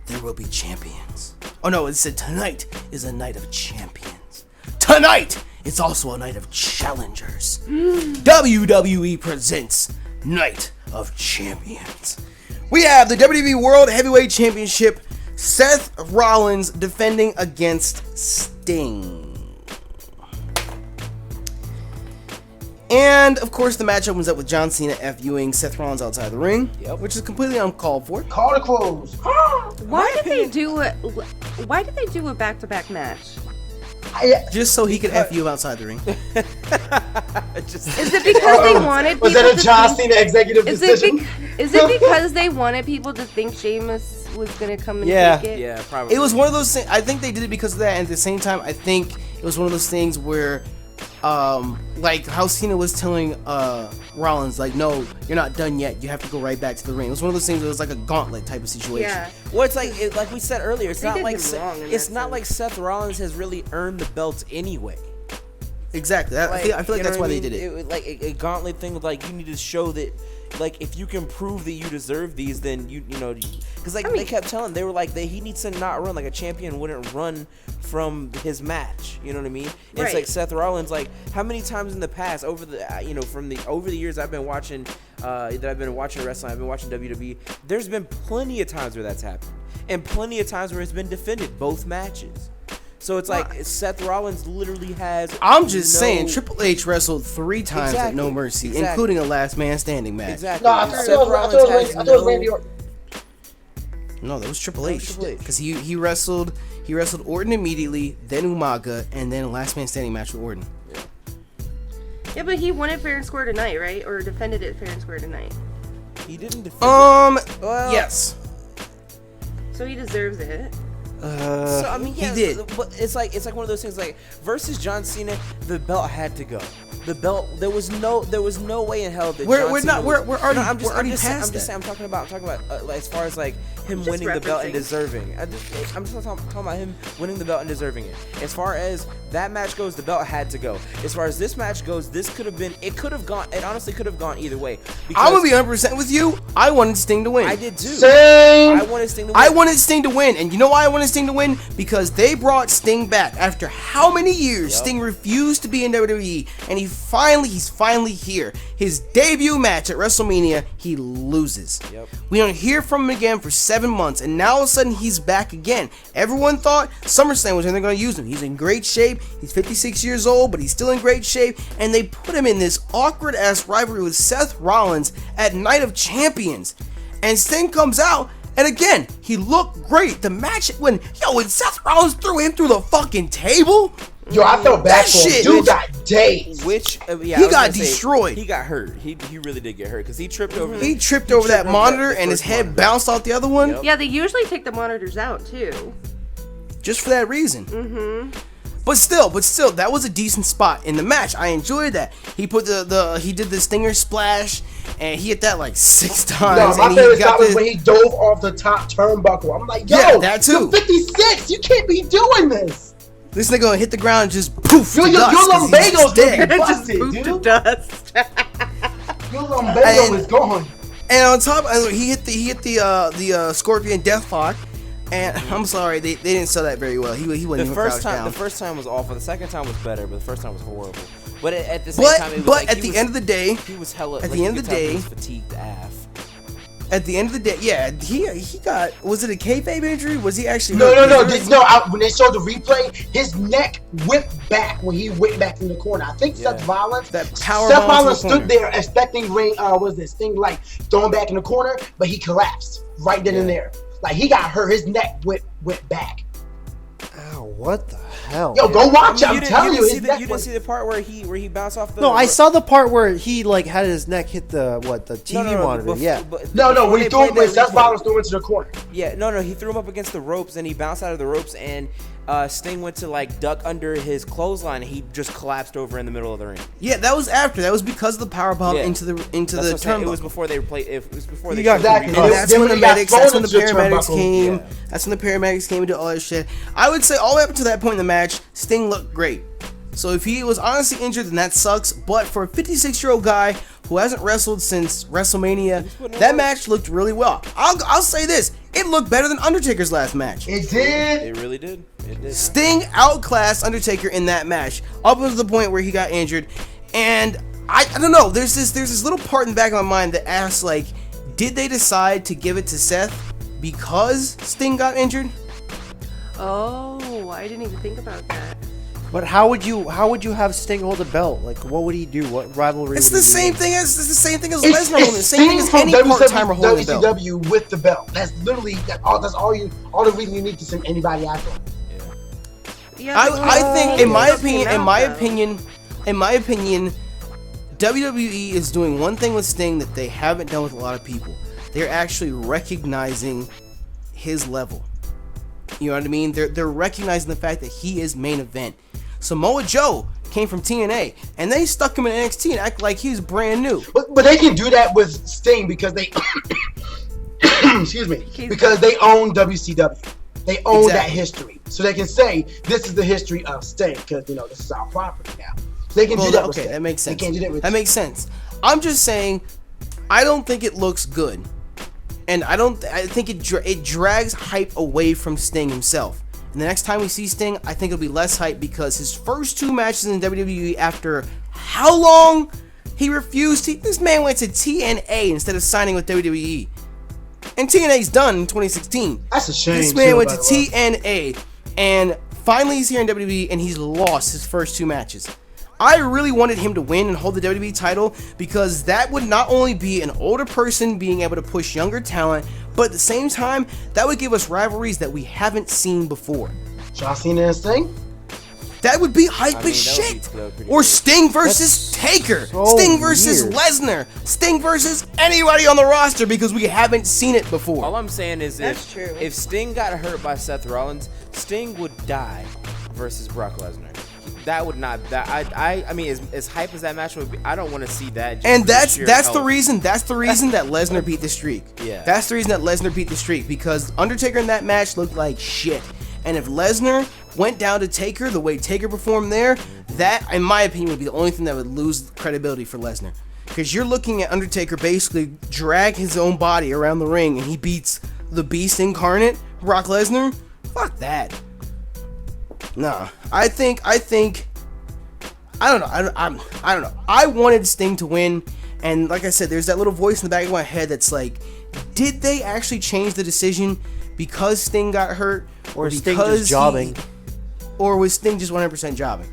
there will be champions. Oh no, it said tonight is a night of champions. Tonight, it's also a night of challengers. WWE Presents Night of Champions. We have the WWE World Heavyweight Championship, Seth Rollins defending against Sting. And, of course, the match opens up with John Cena FUing Seth Rollins outside the ring, which is completely uncalled for. Call to close. Why did they do it? Why did they do a back-to-back match? Just so he could FU him outside the ring. Is it because they wanted people Was that a to John think, Cena executive is decision? it because they wanted people to think Sheamus was gonna come and Yeah. take it? Yeah, probably. It was one of those things. I think they did it because of that, and at the same time, I think it was one of those things where, like how Cena was telling Rollins, like, no, you're not done yet. You have to go right back to the ring. It was one of those things. It was like a gauntlet type of situation. Yeah. Well, it's like we said earlier. It's They not did like him wrong in it's that not sense. like Seth Rollins has really earned the belts anyway. Exactly. I feel like you know that's what why I they mean? did it. Like a gauntlet thing. Like you need to show that, like if you can prove that you deserve these, then you know, because like they kept telling, they were like he needs to not run like a champion wouldn't run from his match. You know what I mean? It's Right. like Seth Rollins. Like how many times in the past over the years I've been watching wrestling, I've been watching WWE. There's been plenty of times where that's happened, and plenty of times where it's been defended both matches. So it's like Seth Rollins literally has. I'm just no- saying, Triple H wrestled 3 times at No Exactly. Mercy, Exactly. including a Last Man Standing match. Exactly. No, I Seth thought Rollins it has was Randy Orton. No, that was Triple That H. was Triple H. Because he wrestled Orton immediately, then Umaga, and then a Last Man Standing match with Orton. Yeah, but he won it fair and square tonight, right? Or defended it fair and square tonight. He didn't defend. Well, Yes. So he deserves it. So I mean, yeah, did. But it's like one of those things. Like versus John Cena, the belt had to go. The belt, there was no way in hell that We're John Cena not- was- we're already- No, I'm just, we're already I'm just, past I'm just that. saying, I'm talking about like, as far as like him Just winning the belt and referencing. deserving. I'm just talking about him winning the belt and deserving it. As far as that match goes, the belt had to go. As far as this match goes, it honestly could have gone either way. I'm gonna be 100% with you. I wanted Sting to win. I did too. Same. I wanted Sting to win. I wanted Sting to win, and you know why I wanted Sting to win? Because they brought Sting back after how many years? Sting refused to be in WWE, and he's finally here. His debut match at WrestleMania, he loses. Yep. We don't hear from him again for 7 months, and now all of a sudden he's back again. Everyone thought SummerSlam was when they're going to use him. He's in great shape. He's 56 years old, but he's still in great shape, and they put him in this awkward ass rivalry with Seth Rollins at Night of Champions, and Sting comes out. And again, he looked great. The match when Seth Rollins threw him through the fucking table. Yo, I felt bad That for him. shit- Dude got dazed. Which He I was got gonna say, destroyed. He got hurt. He really did get hurt because he tripped over. He tripped over that monitor and his first head monitor. bounced off the other one Yep. Yeah, they usually take the monitors out too. just for that reason. But still, that was a decent spot in the match. I enjoyed that. He put he did the stinger splash, and he hit that like 6 times. No, my and favorite he got spot was when he dove off the top turnbuckle. I'm like, yo, Yeah, that too. you're 56. You can't be doing this. This nigga gonna hit the ground and just poof. Your to dust 'cause he's lumbago's dead. dead. Just Busted, pooped to dude. dust. Your lumbago And- is gone. And on top, he hit the Scorpion Deathlock. And I'm sorry, they didn't sell that very well. He wasn't The even first crouched time, down. the first time was awful. The second time was better, but the first time was horrible. But at the same But time, it was but like at he the was- end of the day, he was hella. at like, the end you of the could tell he day- was fatigued AF. at the end of the day, yeah, he got, was it a kayfabe injury? Was he actually No, hurt? no, no, Because when they showed the replay, his neck whipped back when he went back in the corner. I think Seth Rollins, That power Seth bomb to Rollins the stood corner. there expecting Sting like throwing back in the corner, but he collapsed right then and there. Like he got hurt, his neck went back. Ow, what the hell? Yo, go watch it. I'm didn't- telling you, didn't see his the, neck you didn't was. see the part where he bounced off the. No, I saw the part where he like had his neck hit the TV monitor. bef- Yeah. No, before when they he threw him, played when that Seth replay. Rollins threw him into the corner. Yeah, no, he threw him up against the ropes and he bounced out of the ropes and Sting went to like duck under his clothesline and he just collapsed over in the middle of the ring. Yeah, that was after. That was because of the power bomb Yeah. into the That's what I'm saying. turnbuckle. It was before they played. It was before they. You got showed the exactly. replay. And that's Then when the when he got medics. That's when the thrown into the paramedics turnbuckle. came. Yeah. That's when the paramedics came and did all that shit. I would say all the way up to that point in the match, Sting looked great. So if he was honestly injured, then that sucks. But for a 56-year-old guy who hasn't wrestled since WrestleMania, that match looked really well. I'll say this: it looked better than Undertaker's last match. It did. It really did. It did. Sting outclassed Undertaker in that match, up until the point where he got injured. And I don't know. There's this little part in the back of my mind that asks, like, did they decide to give it to Seth because Sting got injured? Oh, I didn't even think about that. But how would you have Sting hold a belt? Like, what would he do? What rivalry? It's would the he do? same thing as Lesnar It's holding it. Same thing as Sting any from part-timer holding the belt. WCW with the belt. That's literally all the reason you need to send anybody after him. Yeah, I think, in my opinion, though. WWE is doing one thing with Sting that they haven't done with a lot of people. They're actually recognizing his level. You know what I mean? They're recognizing the fact that he is main event. Samoa Joe came from TNA, and they stuck him in NXT and act like he's brand new. But they can do that with Sting because they excuse me, because they own WCW. They own that Exactly. history. So they can say this is the history of Sting because this is our property now. So they can do that with Okay, Sting. that makes sense. They can't do that with makes sense. I'm just saying, I don't think it looks good, and I think it drags hype away from Sting himself. And the next time we see Sting, I think it'll be less hype because his first 2 matches in WWE after how long he refused to. This man went to TNA instead of signing with WWE, and TNA's done in 2016. That's a shame. This man too, went by to the way. TNA, and finally he's here in WWE, and he's lost his first 2 matches. I really wanted him to win and hold the WWE title because that would not only be an older person being able to push younger talent, but at the same time, that would give us rivalries that we haven't seen before. John Cena and Sting? That would be hype I mean, as that would be- shit. that would be pretty Or good. Sting versus Taker. so Sting versus weird. Lesnar. Sting versus anybody on the roster because we haven't seen it before. All I'm saying is That's true. if Sting got hurt by Seth Rollins, Sting would die versus Brock Lesnar. That would not. That I mean, as hype as that match would be, I don't want to see that. Just And for that's sheer the health. reason that Lesnar beat the streak. Yeah. That's the reason that Lesnar beat the streak because Undertaker in that match looked like shit. And if Lesnar went down to Taker the way Taker performed there, that in my opinion would be the only thing that would lose credibility for Lesnar. Because you're looking at Undertaker basically drag his own body around the ring and he beats the Beast incarnate, Brock Lesnar. Fuck that. Nah, I think I don't know. I don't know. I wanted Sting to win, and like I said, there's that little voice in the back of my head that's like, did they actually change the decision because Sting got hurt, Or Sting because just jobbing? or was Sting just 100% jobbing?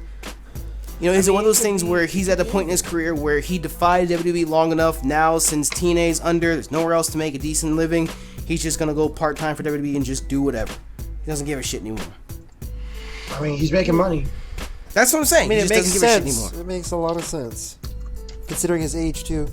You know, is it one of those things where he's at a point in his career where he defied WWE long enough now since TNA's under, there's nowhere else to make a decent living, he's just gonna go part-time for WWE and just do whatever. He doesn't give a shit anymore. I mean, he's making money. That's what I'm saying. I mean, He it just makes doesn't give a shit sense. anymore. It makes a lot of sense, considering his age too.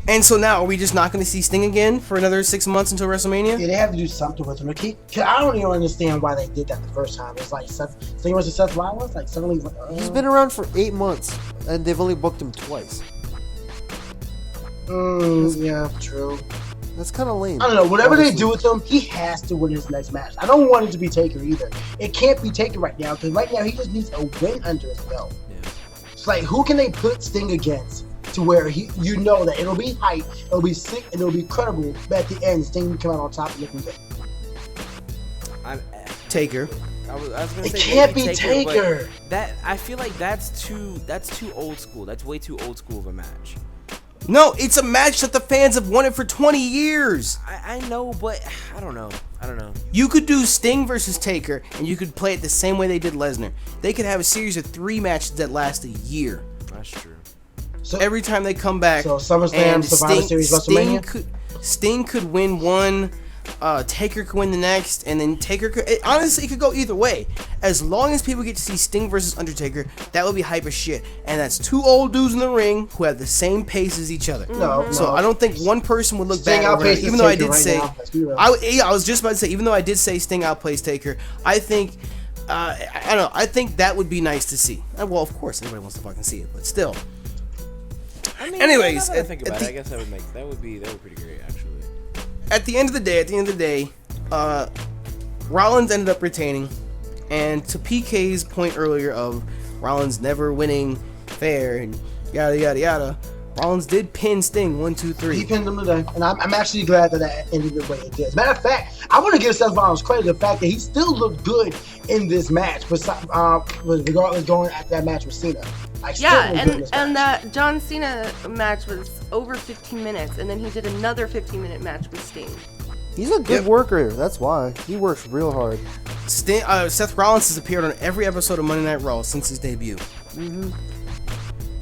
And so now, are we just not going to see Sting again for another 6 months until WrestleMania? Yeah, they have to do something with him. Cause I don't even understand why they did that the first time. It's like Sting versus Seth Rollins. Like suddenly, He's been around for 8 months, and they've only booked him twice. Yeah, true. That's kind of lame. I don't know. Whatever honestly. they do with him, he has to win his next match. I don't want it to be Taker either. It can't be Taker right now because right now he just needs a win under his belt. Yeah. It's like who can they put Sting against to where you know that it'll be hype, it'll be sick, and it'll be credible. But at the end, Sting will come out on top and looking good. Taker. I was gonna It say can't maybe be Taker. but that I feel like that's too old school. That's way too old school of a match. No, it's a match that the fans have wanted for 20 years. I know, but I don't know. You could do Sting versus Taker, and you could play it the same way they did Lesnar. They could have a series of 3 matches that last a year. That's true. So Every time they come back, So, SummerSlam, and Survivor Series, WrestleMania? Sting could win one, Taker could win the next, and then Taker could... honestly, it could go either way. As long as people get to see Sting versus Undertaker, that would be hype as shit. And that's 2 old dudes in the ring who have the same pace as each other. No, So I don't think one person would look Sting bad over outpaces it, even though I Taker did right say... now. Let's be real. I was just about to say, even though I did say Sting outplays Taker, I think... I don't know. I think that would be nice to see. Well, of course, everybody wants to fucking see it, but still. I mean, Anyways, now that I think about at it, I guess that would be pretty great actually. At the end of the day, Rollins ended up retaining, and to PK's point earlier of Rollins never winning fair and yada yada yada, Rollins did pin Sting 1, 2, 3. He pinned him today, and I'm actually glad that ended the way it did. As a matter of fact, I want to give Seth Rollins credit the fact that he still looked good in this match, regardless going after that match with Cena. Yeah, and that John Cena match was over 15 minutes, and then he did another 15-minute match with Sting. He's a good worker. That's why he works real hard. Seth Rollins has appeared on every episode of Monday Night Raw since his debut.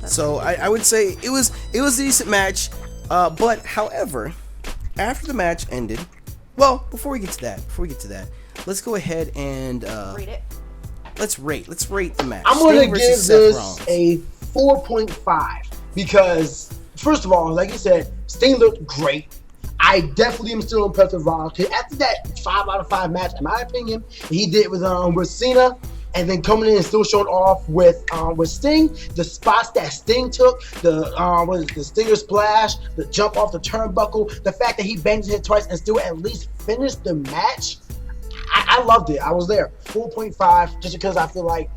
So I would say it was a decent match, but however, after the match ended, well, before we get to that, let's go ahead and Rate it. let's rate the match. I'm going to Sting give versus Seth this Rollins. a 4.5 because, first of all, like you said, Sting looked great. I definitely am still impressed with Rollins. After that 5 out of 5 match, in my opinion, he did with Cena, and then coming in and still showing off with Sting, the spots that Sting took, the Stinger splash, the jump off the turnbuckle, the fact that he banged his head twice and still at least finished the match. I loved it. I was there. 4.5, just because I feel like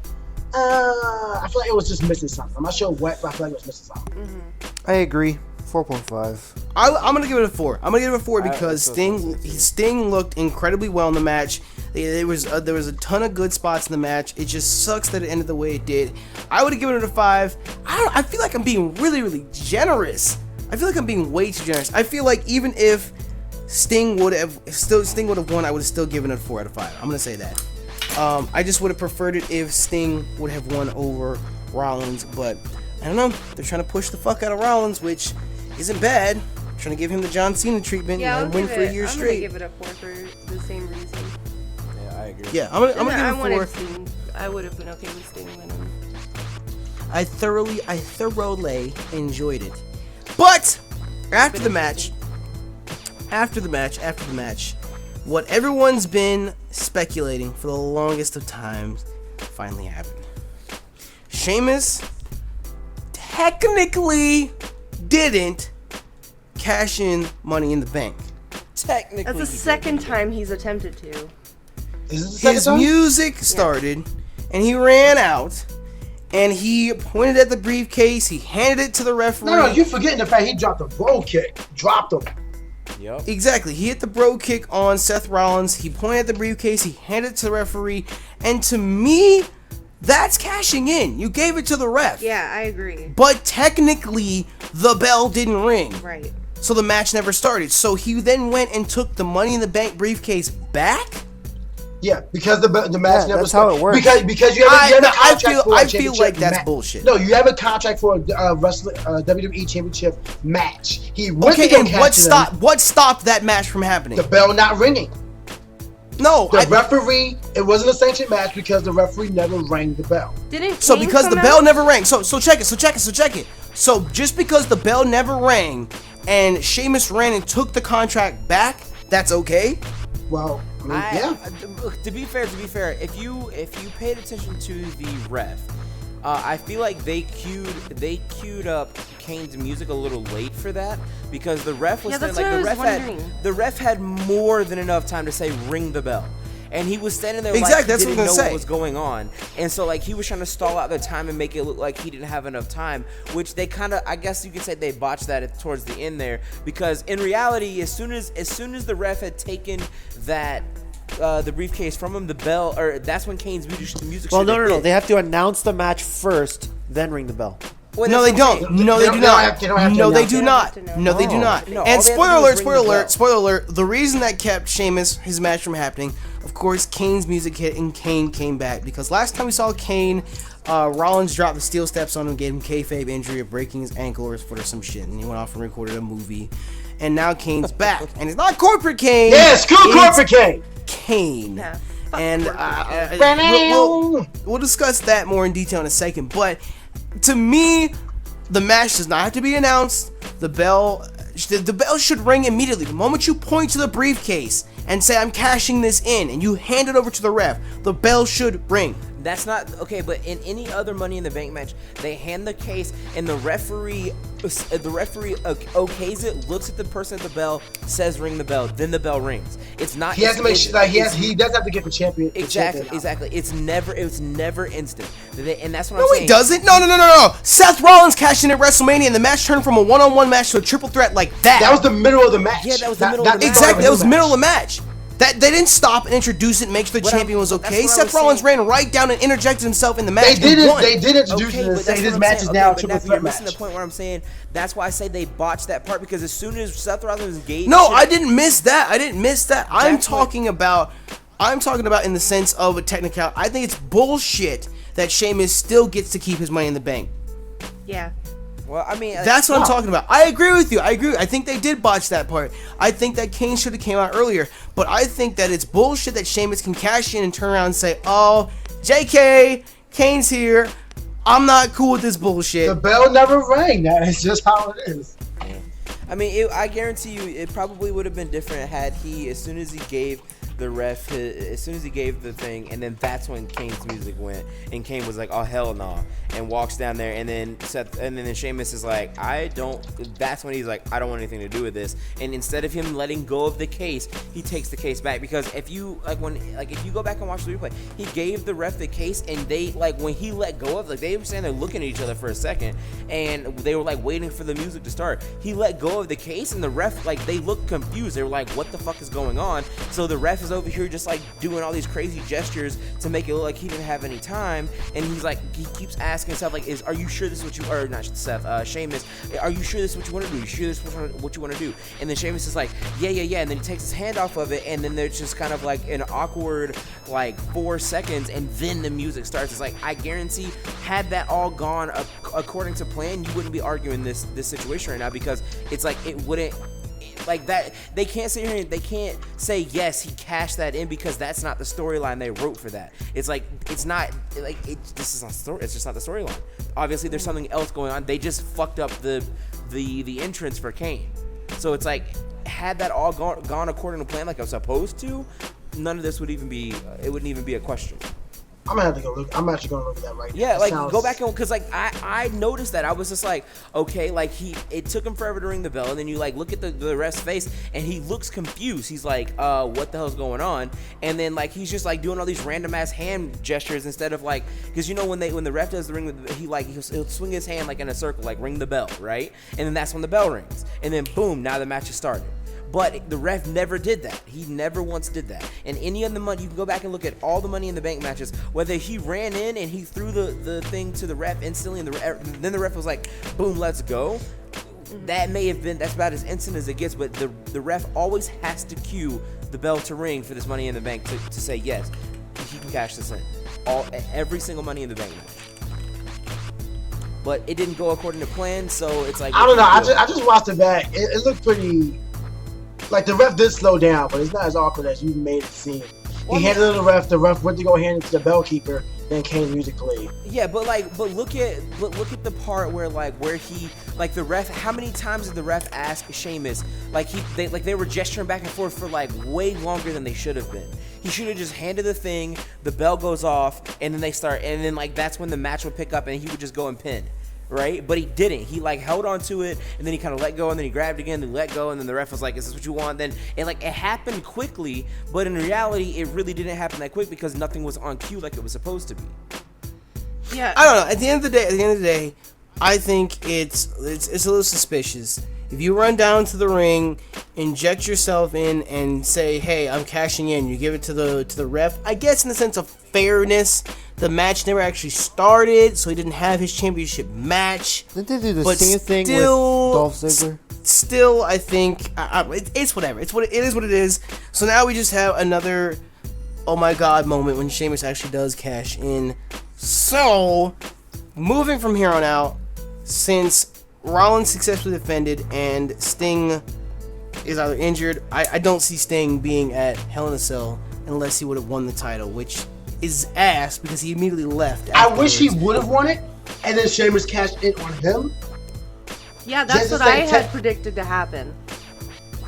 it was just missing something. I'm not sure what, but I feel like it was missing something. I agree. 4.5. I'm gonna give it a 4. I'm gonna give it a 4 because Sting looked incredibly well in the match. There was a ton of good spots in the match. It just sucks that it ended the way it did. I would have given it a 5. I feel like I'm being really, really generous. I feel like I'm being way too generous. I feel like even if Sting would have won, I would have still given it a 4 out of 5. I'm gonna say that. I just would have preferred it if Sting would have won over Rollins, but I don't know. They're trying to push the fuck out of Rollins, which isn't bad. Trying to give him the John Cena treatment and win for a year straight. I'm gonna give it a 4 for the same reason. Yeah, I agree. Yeah, I'm gonna give it a 4. Sting. I would have been okay with Sting winning. I thoroughly enjoyed it. But after the match, what everyone's been speculating for the longest of times finally happened. Sheamus technically didn't cash in Money in the Bank. Technically, That's the second time he's attempted to. Is this the second His time? music started, and he ran out, and he pointed at the briefcase. He handed it to the referee. No, you're forgetting the fact he dropped a bro kick. Dropped him. Yep. Exactly. He hit the bro kick on Seth Rollins. He pointed at the briefcase. He handed it to the referee. And to me, that's cashing in. You gave it to the ref. Yeah, I agree. But technically, the bell didn't ring. Right. So the match never started. So he then went and took the Money in the Bank briefcase back? Yeah, because the match never that's how it works. Because you have a contract for a I feel championship like that's match. bullshit. No, you have a contract for a WWE Championship match. He went Okay, to go and catch what stopped that match from happening? the bell not ringing. No, The referee, it wasn't a sanctioned match because the referee never rang the bell. Didn't So Kane because the come bell out? never rang, so check it. So just because the bell never rang and Sheamus ran and took the contract back, that's okay? Well, I mean, yeah. To be fair, if you paid attention to the ref, I feel like they queued up Kane's music a little late for that because the ref was Yeah, that's standing, what like I was wondering. the ref had more than enough time to say ring the bell. And he was standing there Exactly, like that's he what didn't I'm know gonna what say. was going on. And so like he was trying to stall out the time and make it look like he didn't have enough time, which they kind of, I guess you could say they botched that towards the end there because in reality, as soon as the ref had taken that the briefcase from him, the bell, or that's when Kane's music Well, should no. have hit. They have to announce the match first, then ring the bell. Well, No, they that's what I'm don't. saying. No, They they don't do not. have to- they don't have to No, they announce do it. not. They don't have to No, they do know. not. No, all And they have to spoiler do is alert, ring spoiler the alert, bell. spoiler alert. The reason that kept Sheamus, his match from happening, of course, Kane's music hit and Kane came back. Because last time we saw Kane, Rollins dropped the steel steps on him, gave him kayfabe injury of breaking his ankle or his foot or some shit. And he went off and recorded a movie. And now Kane's back. And it's not corporate Kane. Yeah, screw it's corporate Kane. Kane. Yeah, fuck And corporate we'll discuss that more in detail in a second. But to me, the match does not have to be announced. The bell should ring immediately. The moment you point to the briefcase and say, I'm cashing this in, and you hand it over to the ref, the bell should ring. That's not okay, but in any other Money in the Bank match, they hand the case and the referee okays it, looks at the person at the bell, says ring the bell, then the bell rings. It's not. He has to make sure that he does have to get the champion. the Exactly, champion out. exactly. It's never instant, and that's what I'm No, saying. he doesn't. No. Seth Rollins cashed in at WrestleMania, and the match turned from a one-on-one match to a triple threat like that. That was the middle of the match. Yeah, that was the middle of the match. Exactly, that was the middle of the match. That they didn't stop and introduce it and make sure the What champion was that's okay. what I Seth was Rollins saying. ran right down and interjected himself in the match. They did and it. won. They did introduce Okay, it and but say that's this what match I'm is saying. now a Okay, triple but Nappy, threat you're missing match. the point where I'm saying that's why I say they botched that part because as soon as Seth Rollins engaged, No, I didn't miss that. I'm That's what- talking about in the sense of a technical. I think it's bullshit that Sheamus still gets to keep his money in the bank. Yeah. Well, I mean, That's what I'm talking about. I agree with you. I think they did botch that part. I think that Kane should have came out earlier. But I think that it's bullshit that Sheamus can cash in and turn around and say, oh, JK, Kane's here. I'm not cool with this bullshit. The bell never rang. That is just how it is. I mean, I guarantee you, it probably would have been different had he, as soon as he gave the ref, as soon as he gave the thing, and then that's when Kane's music went, and Kane was like, "Oh hell no," and walks down there, and then Sheamus is like, That's when he's like, "I don't want anything to do with this," and instead of him letting go of the case, he takes the case back because if you if you go back and watch the replay, he gave the ref the case, and they when he let go of, they were standing there looking at each other for a second, and they were waiting for the music to start. He let go of the case, and the ref they looked confused. They were like, "What the fuck is going on?" So the ref is over here just doing all these crazy gestures to make it look like he didn't have any time, and he keeps asking himself are you sure this is what you, or not Seth, Sheamus, are you sure this is what you want to do? You sure this is what you want to do? And then Sheamus is like, yeah, and then he takes his hand off of it, and then there's just kind of an awkward 4 seconds, and then the music starts. It's I guarantee had that all gone according to plan, you wouldn't be arguing this situation right now because it's it wouldn't. That they can't sit here and they can't say yes he cashed that in because that's not the storyline they wrote for that. It's it's not this is not story. It's just not the storyline. Obviously there's something else going on. They just fucked up the entrance for Kane. So it's had that all gone according to plan like I was supposed to, none of this would even be it wouldn't even be a question. I'm gonna have to go look. I'm actually gonna look at that right now. Yeah, That sounds- go back and because I noticed that I was just okay, it took him forever to ring the bell, and then you look at the ref's face, and he looks confused. He's what the hell's going on? And then he's just doing all these random ass hand gestures instead of because when the ref does the ring, he'll swing his hand in a circle, ring the bell, right? And then that's when the bell rings, and then boom, now the match is started. But the ref never did that. He never once did that. And any of the money, you can go back and look at all the Money in the Bank matches, whether he ran in and he threw the thing to the ref instantly, and then the ref was like, boom, let's go. That may have been, that's about as instant as it gets, but the ref always has to cue the bell to ring for this Money in the Bank to say, yes, he can cash this in. Every single Money in the Bank match. But it didn't go according to plan, so it's I don't know. I just watched it back. It looked pretty. The ref did slow down, but it's not as awkward as you made it seem. He handed it to the ref. The ref went to go hand it to the bell keeper. Then Kane's music played. Yeah, but look at the part where the ref. How many times did the ref ask Sheamus? They were gesturing back and forth for like way longer than they should have been. He should have just handed the thing. The bell goes off, and then they start, and then like that's when the match would pick up, and he would just go and pin. Right, but he didn't. He like held on to it, and then he kind of let go, and then he grabbed again, then let go, and then the ref was like, "Is this what you want?" Then it happened quickly, but in reality, it really didn't happen that quick because nothing was on cue like it was supposed to be. Yeah. I don't know. At the end of the day, I think it's a little suspicious. If you run down to the ring, inject yourself in, and say, "Hey, I'm cashing in," you give it to the ref. I guess in the sense of fairness, the match never actually started, so he didn't have his championship match. Didn't they do the But same thing with still- Dolph Ziggler? Still, I think it's whatever. It is what it is. So now we just have another oh my god moment when Sheamus actually does cash in. So moving from here on out, since Rollins successfully defended and Sting is either injured, I don't see Sting being at Hell in a Cell unless he would have won the title, which is ass because he immediately left. I wish he would have won it, and then Sheamus cashed in on him. Yeah, that's Just what to say I had predicted to happen.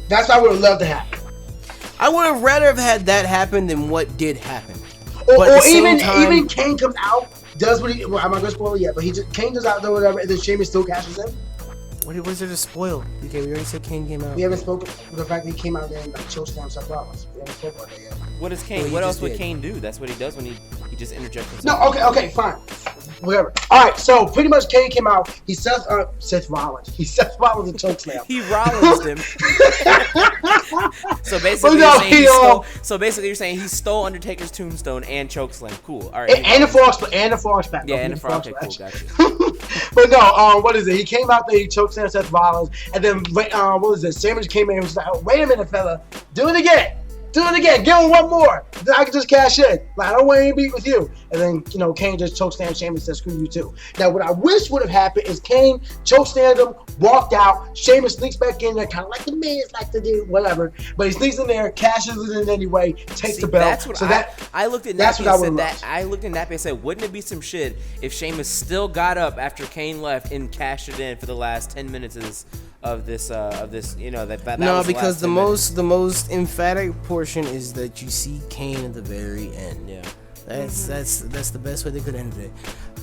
That's what I would have loved to happen. I would have rather have had that happen than what did happen. Or, But at or the same even time- Kane comes out, does what he. Well, I'm not gonna spoil it yet, but Kane does out there whatever, and then Sheamus still cashes in. What is there to spoil? Okay, we already said Kane came out. We haven't spoken the fact that he came out there and like chokeslammed Seth Rollins. We haven't spoken about that yet. What does Kane? Well, he what just else would did. Kane do? That's what he does when he just interjects No, himself. okay, fine. Whatever. Alright, so pretty much Kane came out, he Seth Rollins. He Seth Rollins and chokeslam. He Rollins him. So basically, no, you're saying he, he stole. So basically, you're saying he stole Undertaker's tombstone and chokeslam. Cool. All right. And the frog splash. Yeah, and the frog. Okay, cool. Gotcha. But no, what is it? He came out there, he chokeslammed Seth Rollins, and then what was it? Sheamus came in and was like, oh, wait a minute, fella, do it again. Do it again. Give him one more. Then I can just cash in. Like, I don't want any beat with you. And then, Kane just chokeslammed Sheamus and said, screw you too. Now, what I wish would have happened is Kane chokeslammed him, walked out. Sheamus sneaks back in there, kind of like the man like to do, whatever. But he sneaks in there, cashes it in anyway, takes the belt. That's what I looked at. That's Nappy what I and said would've that. loved. I looked at Nappy and said, wouldn't it be some shit if Sheamus still got up after Kane left and cashed it in for the last 10 minutes of this that No, was because last the 10 minutes. most emphatic portion is that you see Kane at the very end. Yeah. That's the best way they could end it.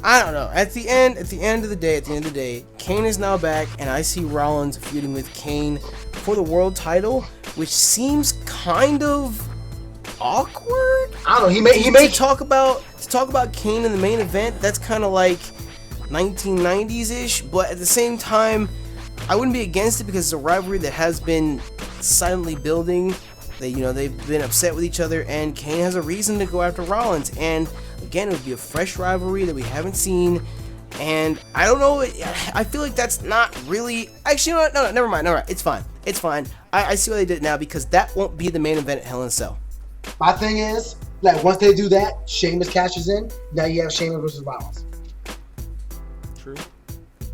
I don't know. At the end of the day, Kane is now back, and I see Rollins feuding with Kane for the world title, which seems kind of awkward. I don't know. He made to talk about Kane in the main event. That's kind of like 1990s ish, but at the same time, I wouldn't be against it because it's a rivalry that has been silently building. They've been upset with each other, and Kane has a reason to go after Rollins. And again, it would be a fresh rivalry that we haven't seen. And I don't know. I feel like that's not really. Actually, no, never mind. All right, it's fine. It's fine. I see why they did it now because that won't be the main event at Hell in a Cell. My thing is, like, once they do that, Sheamus cashes in. Now you have Sheamus versus Rollins. True.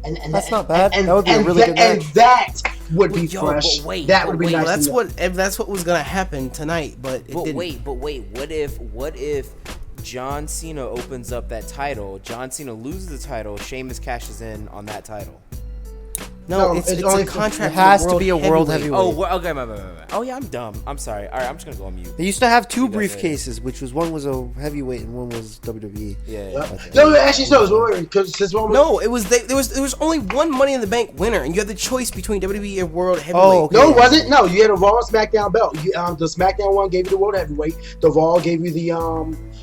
And That's not bad. That would be a really good And match. that would be Yo, fresh. but wait, that but would be wait, nice. That's what was gonna happen tonight, but it But didn't. wait. What if John Cena opens up that title? John Cena loses the title. Sheamus cashes in on that title. No, No, it's it's a only- contract. it has for to be a world heavyweight. heavyweight. Okay, my. Oh yeah, I'm dumb. I'm sorry. All right, I'm just gonna go on mute. They used to have two You guys briefcases, which was one was a heavyweight and one was WWE. Yeah. No, actually, no. Because since one was, No, it was there was only one Money in the Bank winner, and you had the choice between WWE and World Heavyweight. Oh, okay. no, it wasn't. No, you had a Raw and SmackDown belt. The SmackDown one gave you the World Heavyweight. The Raw gave you the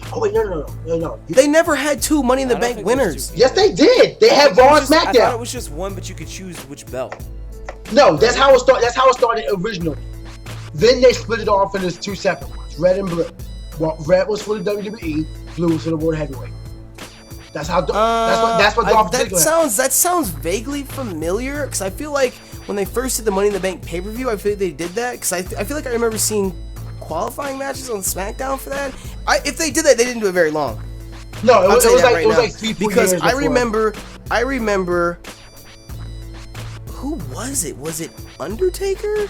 Oh wait, no. They never had two Money in the I don't Bank think it was winners. two. Yes, they did. They had I Raw and thought it SmackDown. was just one, but you could choose which belt. No, that's how it started. That's how it started originally. Then they split it off into two separate ones, red and blue. Well, red was for the WWE, blue was for the World Heavyweight. That's how. That's what Dolph Ziggler had. That sounds vaguely familiar because I feel like when they first did the Money in the Bank pay-per-view, I feel like they did that because I feel like I remember seeing qualifying matches on SmackDown for that. If they did that, they didn't do it very long. No, it I'll was, tell it you was that like right it was now. like 3-4 Because years I before. remember. Who was it? Was it Undertaker?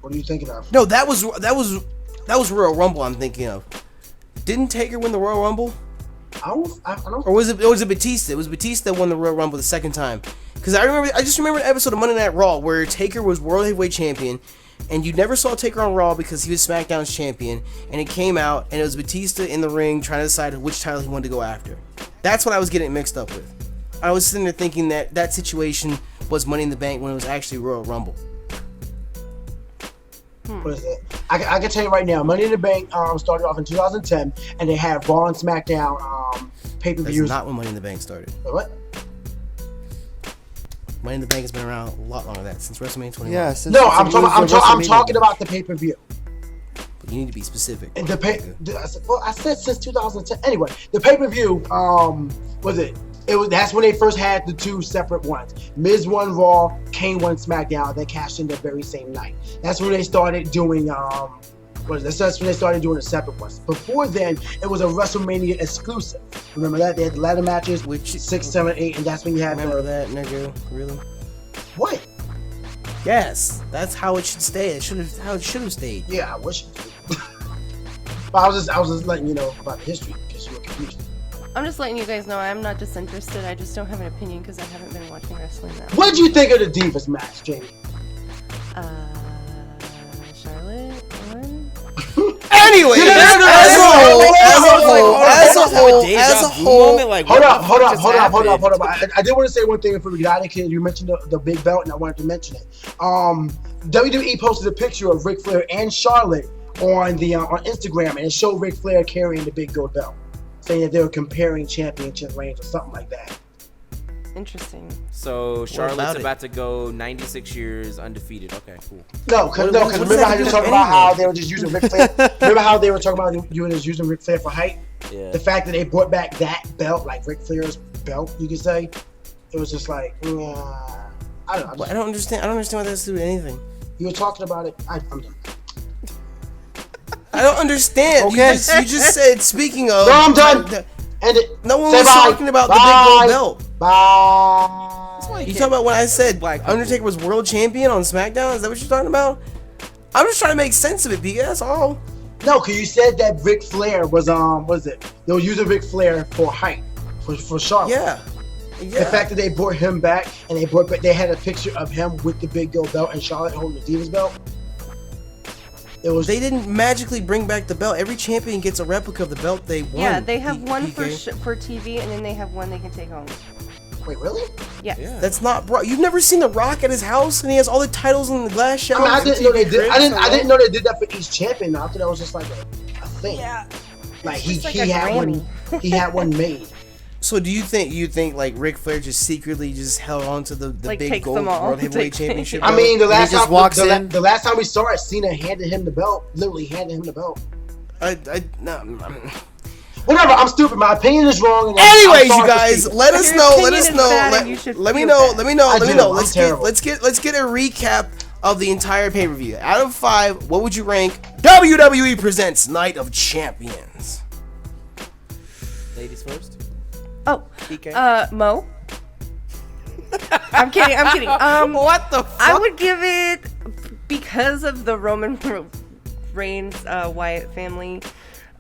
What are you thinking of? No, that was That was Royal Rumble I'm thinking of. Didn't Taker win the Royal Rumble? I don't. Or was it Batista? It was Batista that won the Royal Rumble the second time. Because I just remember an episode of Monday Night Raw where Taker was World Heavyweight Champion, and you never saw Taker on Raw because he was SmackDown's champion, and it came out, and it was Batista in the ring trying to decide which title he wanted to go after. That's what I was getting mixed up with. I was sitting there thinking that situation was Money in the Bank when it was actually Royal Rumble. What is it? I can tell you right now, Money in the Bank started off in 2010, and they had Raw and SmackDown pay-per-views. That's not when Money in the Bank started. Wait, what? Money in the Bank has been around a lot longer than that, since WrestleMania 21. Yeah, since No, it's I'm a news of talking WrestleMania. about the pay-per-view. But you need to be specific. And I said since 2010. Anyway, the pay-per-view, was it? That's when they first had the two separate ones. Miz won Raw, Kane won SmackDown. They cashed in the very same night. That's when they started doing that's when they started doing the separate ones. Before then, it was a WrestleMania exclusive. Remember that? They had the ladder matches, Which 6, 7, 8, and that's when you had Remember that, nigga? Really? What? Yes, that's how it should stay. How it should have stayed. Yeah, I wish. But I was just letting you know about the history because you were confused. I'm just letting you guys know I'm not disinterested. I just don't have an opinion because I haven't been watching wrestling that much. What did you think of the Divas match, Jamie? Charlotte won. Anyway, as a whole, Hold up. I did want to say one thing before we get out of here. You mentioned the big belt, and I wanted to mention it. WWE posted a picture of Ric Flair and Charlotte on Instagram, and it showed Ric Flair carrying the big gold belt, saying that they were comparing championship reigns or something like that. Interesting. So Charlotte's about it? about to go 96 years undefeated. Okay, cool. No, because What does remember that how do you with talking about anything? how they were just using Ric Flair? Remember how they were talking about you were just using Ric Flair for height? Yeah. The fact that they brought back that belt, like Ric Flair's belt, you could say, it was just like, I don't know. I don't understand. I don't understand what that has to do with anything. You were talking about it. I'm done. I don't understand. Okay. You just said, speaking of. No, I'm done. End it. No one Say was bye. talking about the Bye. big gold belt. Bye. You talking about when I said Black people. Undertaker was world champion on SmackDown? Is that what you're talking about? I'm just trying to make sense of it, BK. That's all. No, because you said that Ric Flair was what is it? They were using Ric Flair for height, for Charlotte. Yeah. The fact that they brought him back and they had a picture of him with the big gold belt and Charlotte holding the Divas belt. It was. They didn't magically bring back the belt. Every champion gets a replica of the belt they won. Yeah, they have one PK. for TV, and then they have one they can take home. Wait, really? Yes. Yeah. That's not bro. You've never seen The Rock at his house, and he has all the titles in the glass shelf. I mean, I didn't know they did. I Cribs, didn't know they did that for each champion. Though. I thought that was just like a thing. Yeah. Like he just like a had one. Grammy. He had one made. So do you think like Ric Flair just secretly just held on to the Like, big takes gold them all. World Heavyweight Takes- Championship? I mean, the last just time walks the, in. the last time we saw it, Cena handed him the belt. Literally handed him the belt. No. Whatever. I'm stupid. My opinion is wrong. And Anyways, I'm you sorry for guys, speaking. let us Your know. Let opinion us is know. bad and you should Let me feel know. bad. Let me know. I Let me do. know. I'm Let's terrible. get a recap of the entire pay per view. Out of 5, what would you rank WWE Presents Night of Champions? Ladies first. Oh, PK. Mo. I'm kidding. What the fuck? I would give it, because of the Roman Reigns Wyatt family,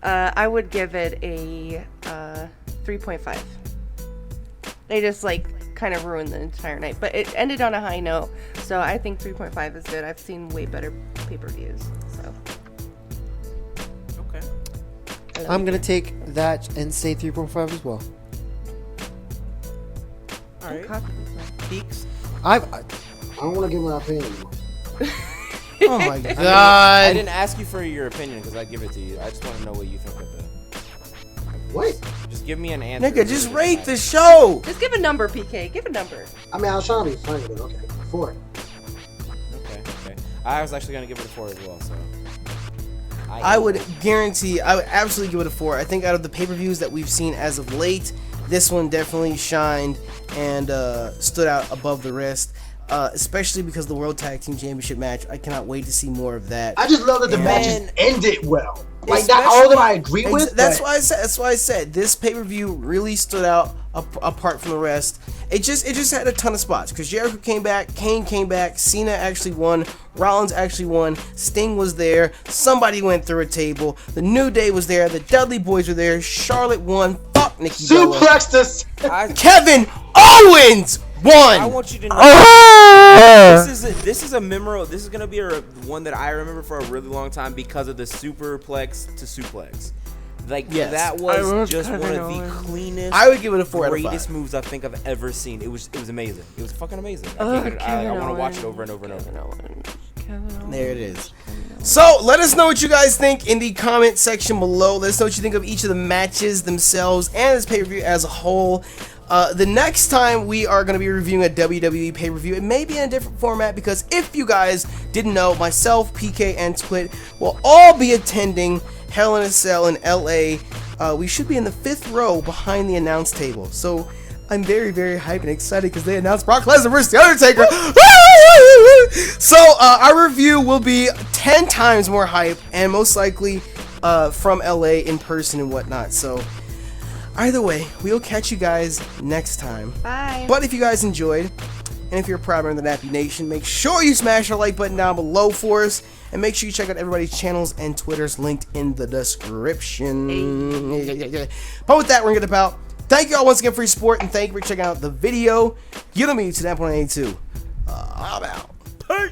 I would give it a 3.5. They just kind of ruined the entire night, but it ended on a high note, so I think 3.5 is good. I've seen way better pay-per-views, so. Okay. I'm gonna take that and say 3.5 as well. All right. Copy this one. Peaks. I I don't want to give my opinion anymore. Oh my god. I didn't ask you for your opinion because I give it to you. I just want to know what you think of the. What? Just give me an answer. Nigga, just rate the show. Just give a number, PK. Give a number. I mean, I was trying to be funny, but okay. 4. Okay. I was actually gonna give it a 4 as well. So. I would absolutely give it a 4. I think out of the pay-per-views that we've seen as of late, this one definitely shined and stood out above the rest, especially because of the World Tag Team Championship match. I cannot wait to see more of that. I just love that the And- matches ended well. Like, not all of them I agree with. That's but why I said this pay-per-view really stood out apart from the rest, it just had a ton of spots because Jericho came back, Kane came back, Cena actually won, Rollins actually won, Sting was there, somebody went through a table, the New Day was there, the Dudley Boys were there, Charlotte won, fuck Nikki Bella, Suplexed us. Kevin Owens won. I want you to know this is a memorable. This is gonna be one that I remember for a really long time because of the superplex to suplex. Like Yes. that was just one of the cleanest. I would give it a 4 out of 5. Greatest moves I think I've ever seen. It was amazing. It was fucking amazing. I want to watch it over and over and over. There it is. So let us know what you guys think in the comment section below. Let us know what you think of each of the matches themselves and this pay-per-view as a whole. The next time we are going to be reviewing a WWE pay-per-view, it may be in a different format because if you guys didn't know, myself, PK, and Split will all be attending Hell in a Cell in LA. We should be in the 5th row behind the announce table. So I'm very, very hyped and excited because they announced Brock Lesnar versus The Undertaker. So our review will be 10 times more hype and most likely from LA in person and whatnot. So either way, we'll catch you guys next time. Bye. But if you guys enjoyed, and if you're a proud member of the Nappy Nation, make sure you smash the like button down below for us. And make sure you check out everybody's channels and Twitters linked in the description. But with that, we're going to get about. Thank you all once again for your support, and thank you for checking out the video. You know me to that point 82. I'm out. Peace.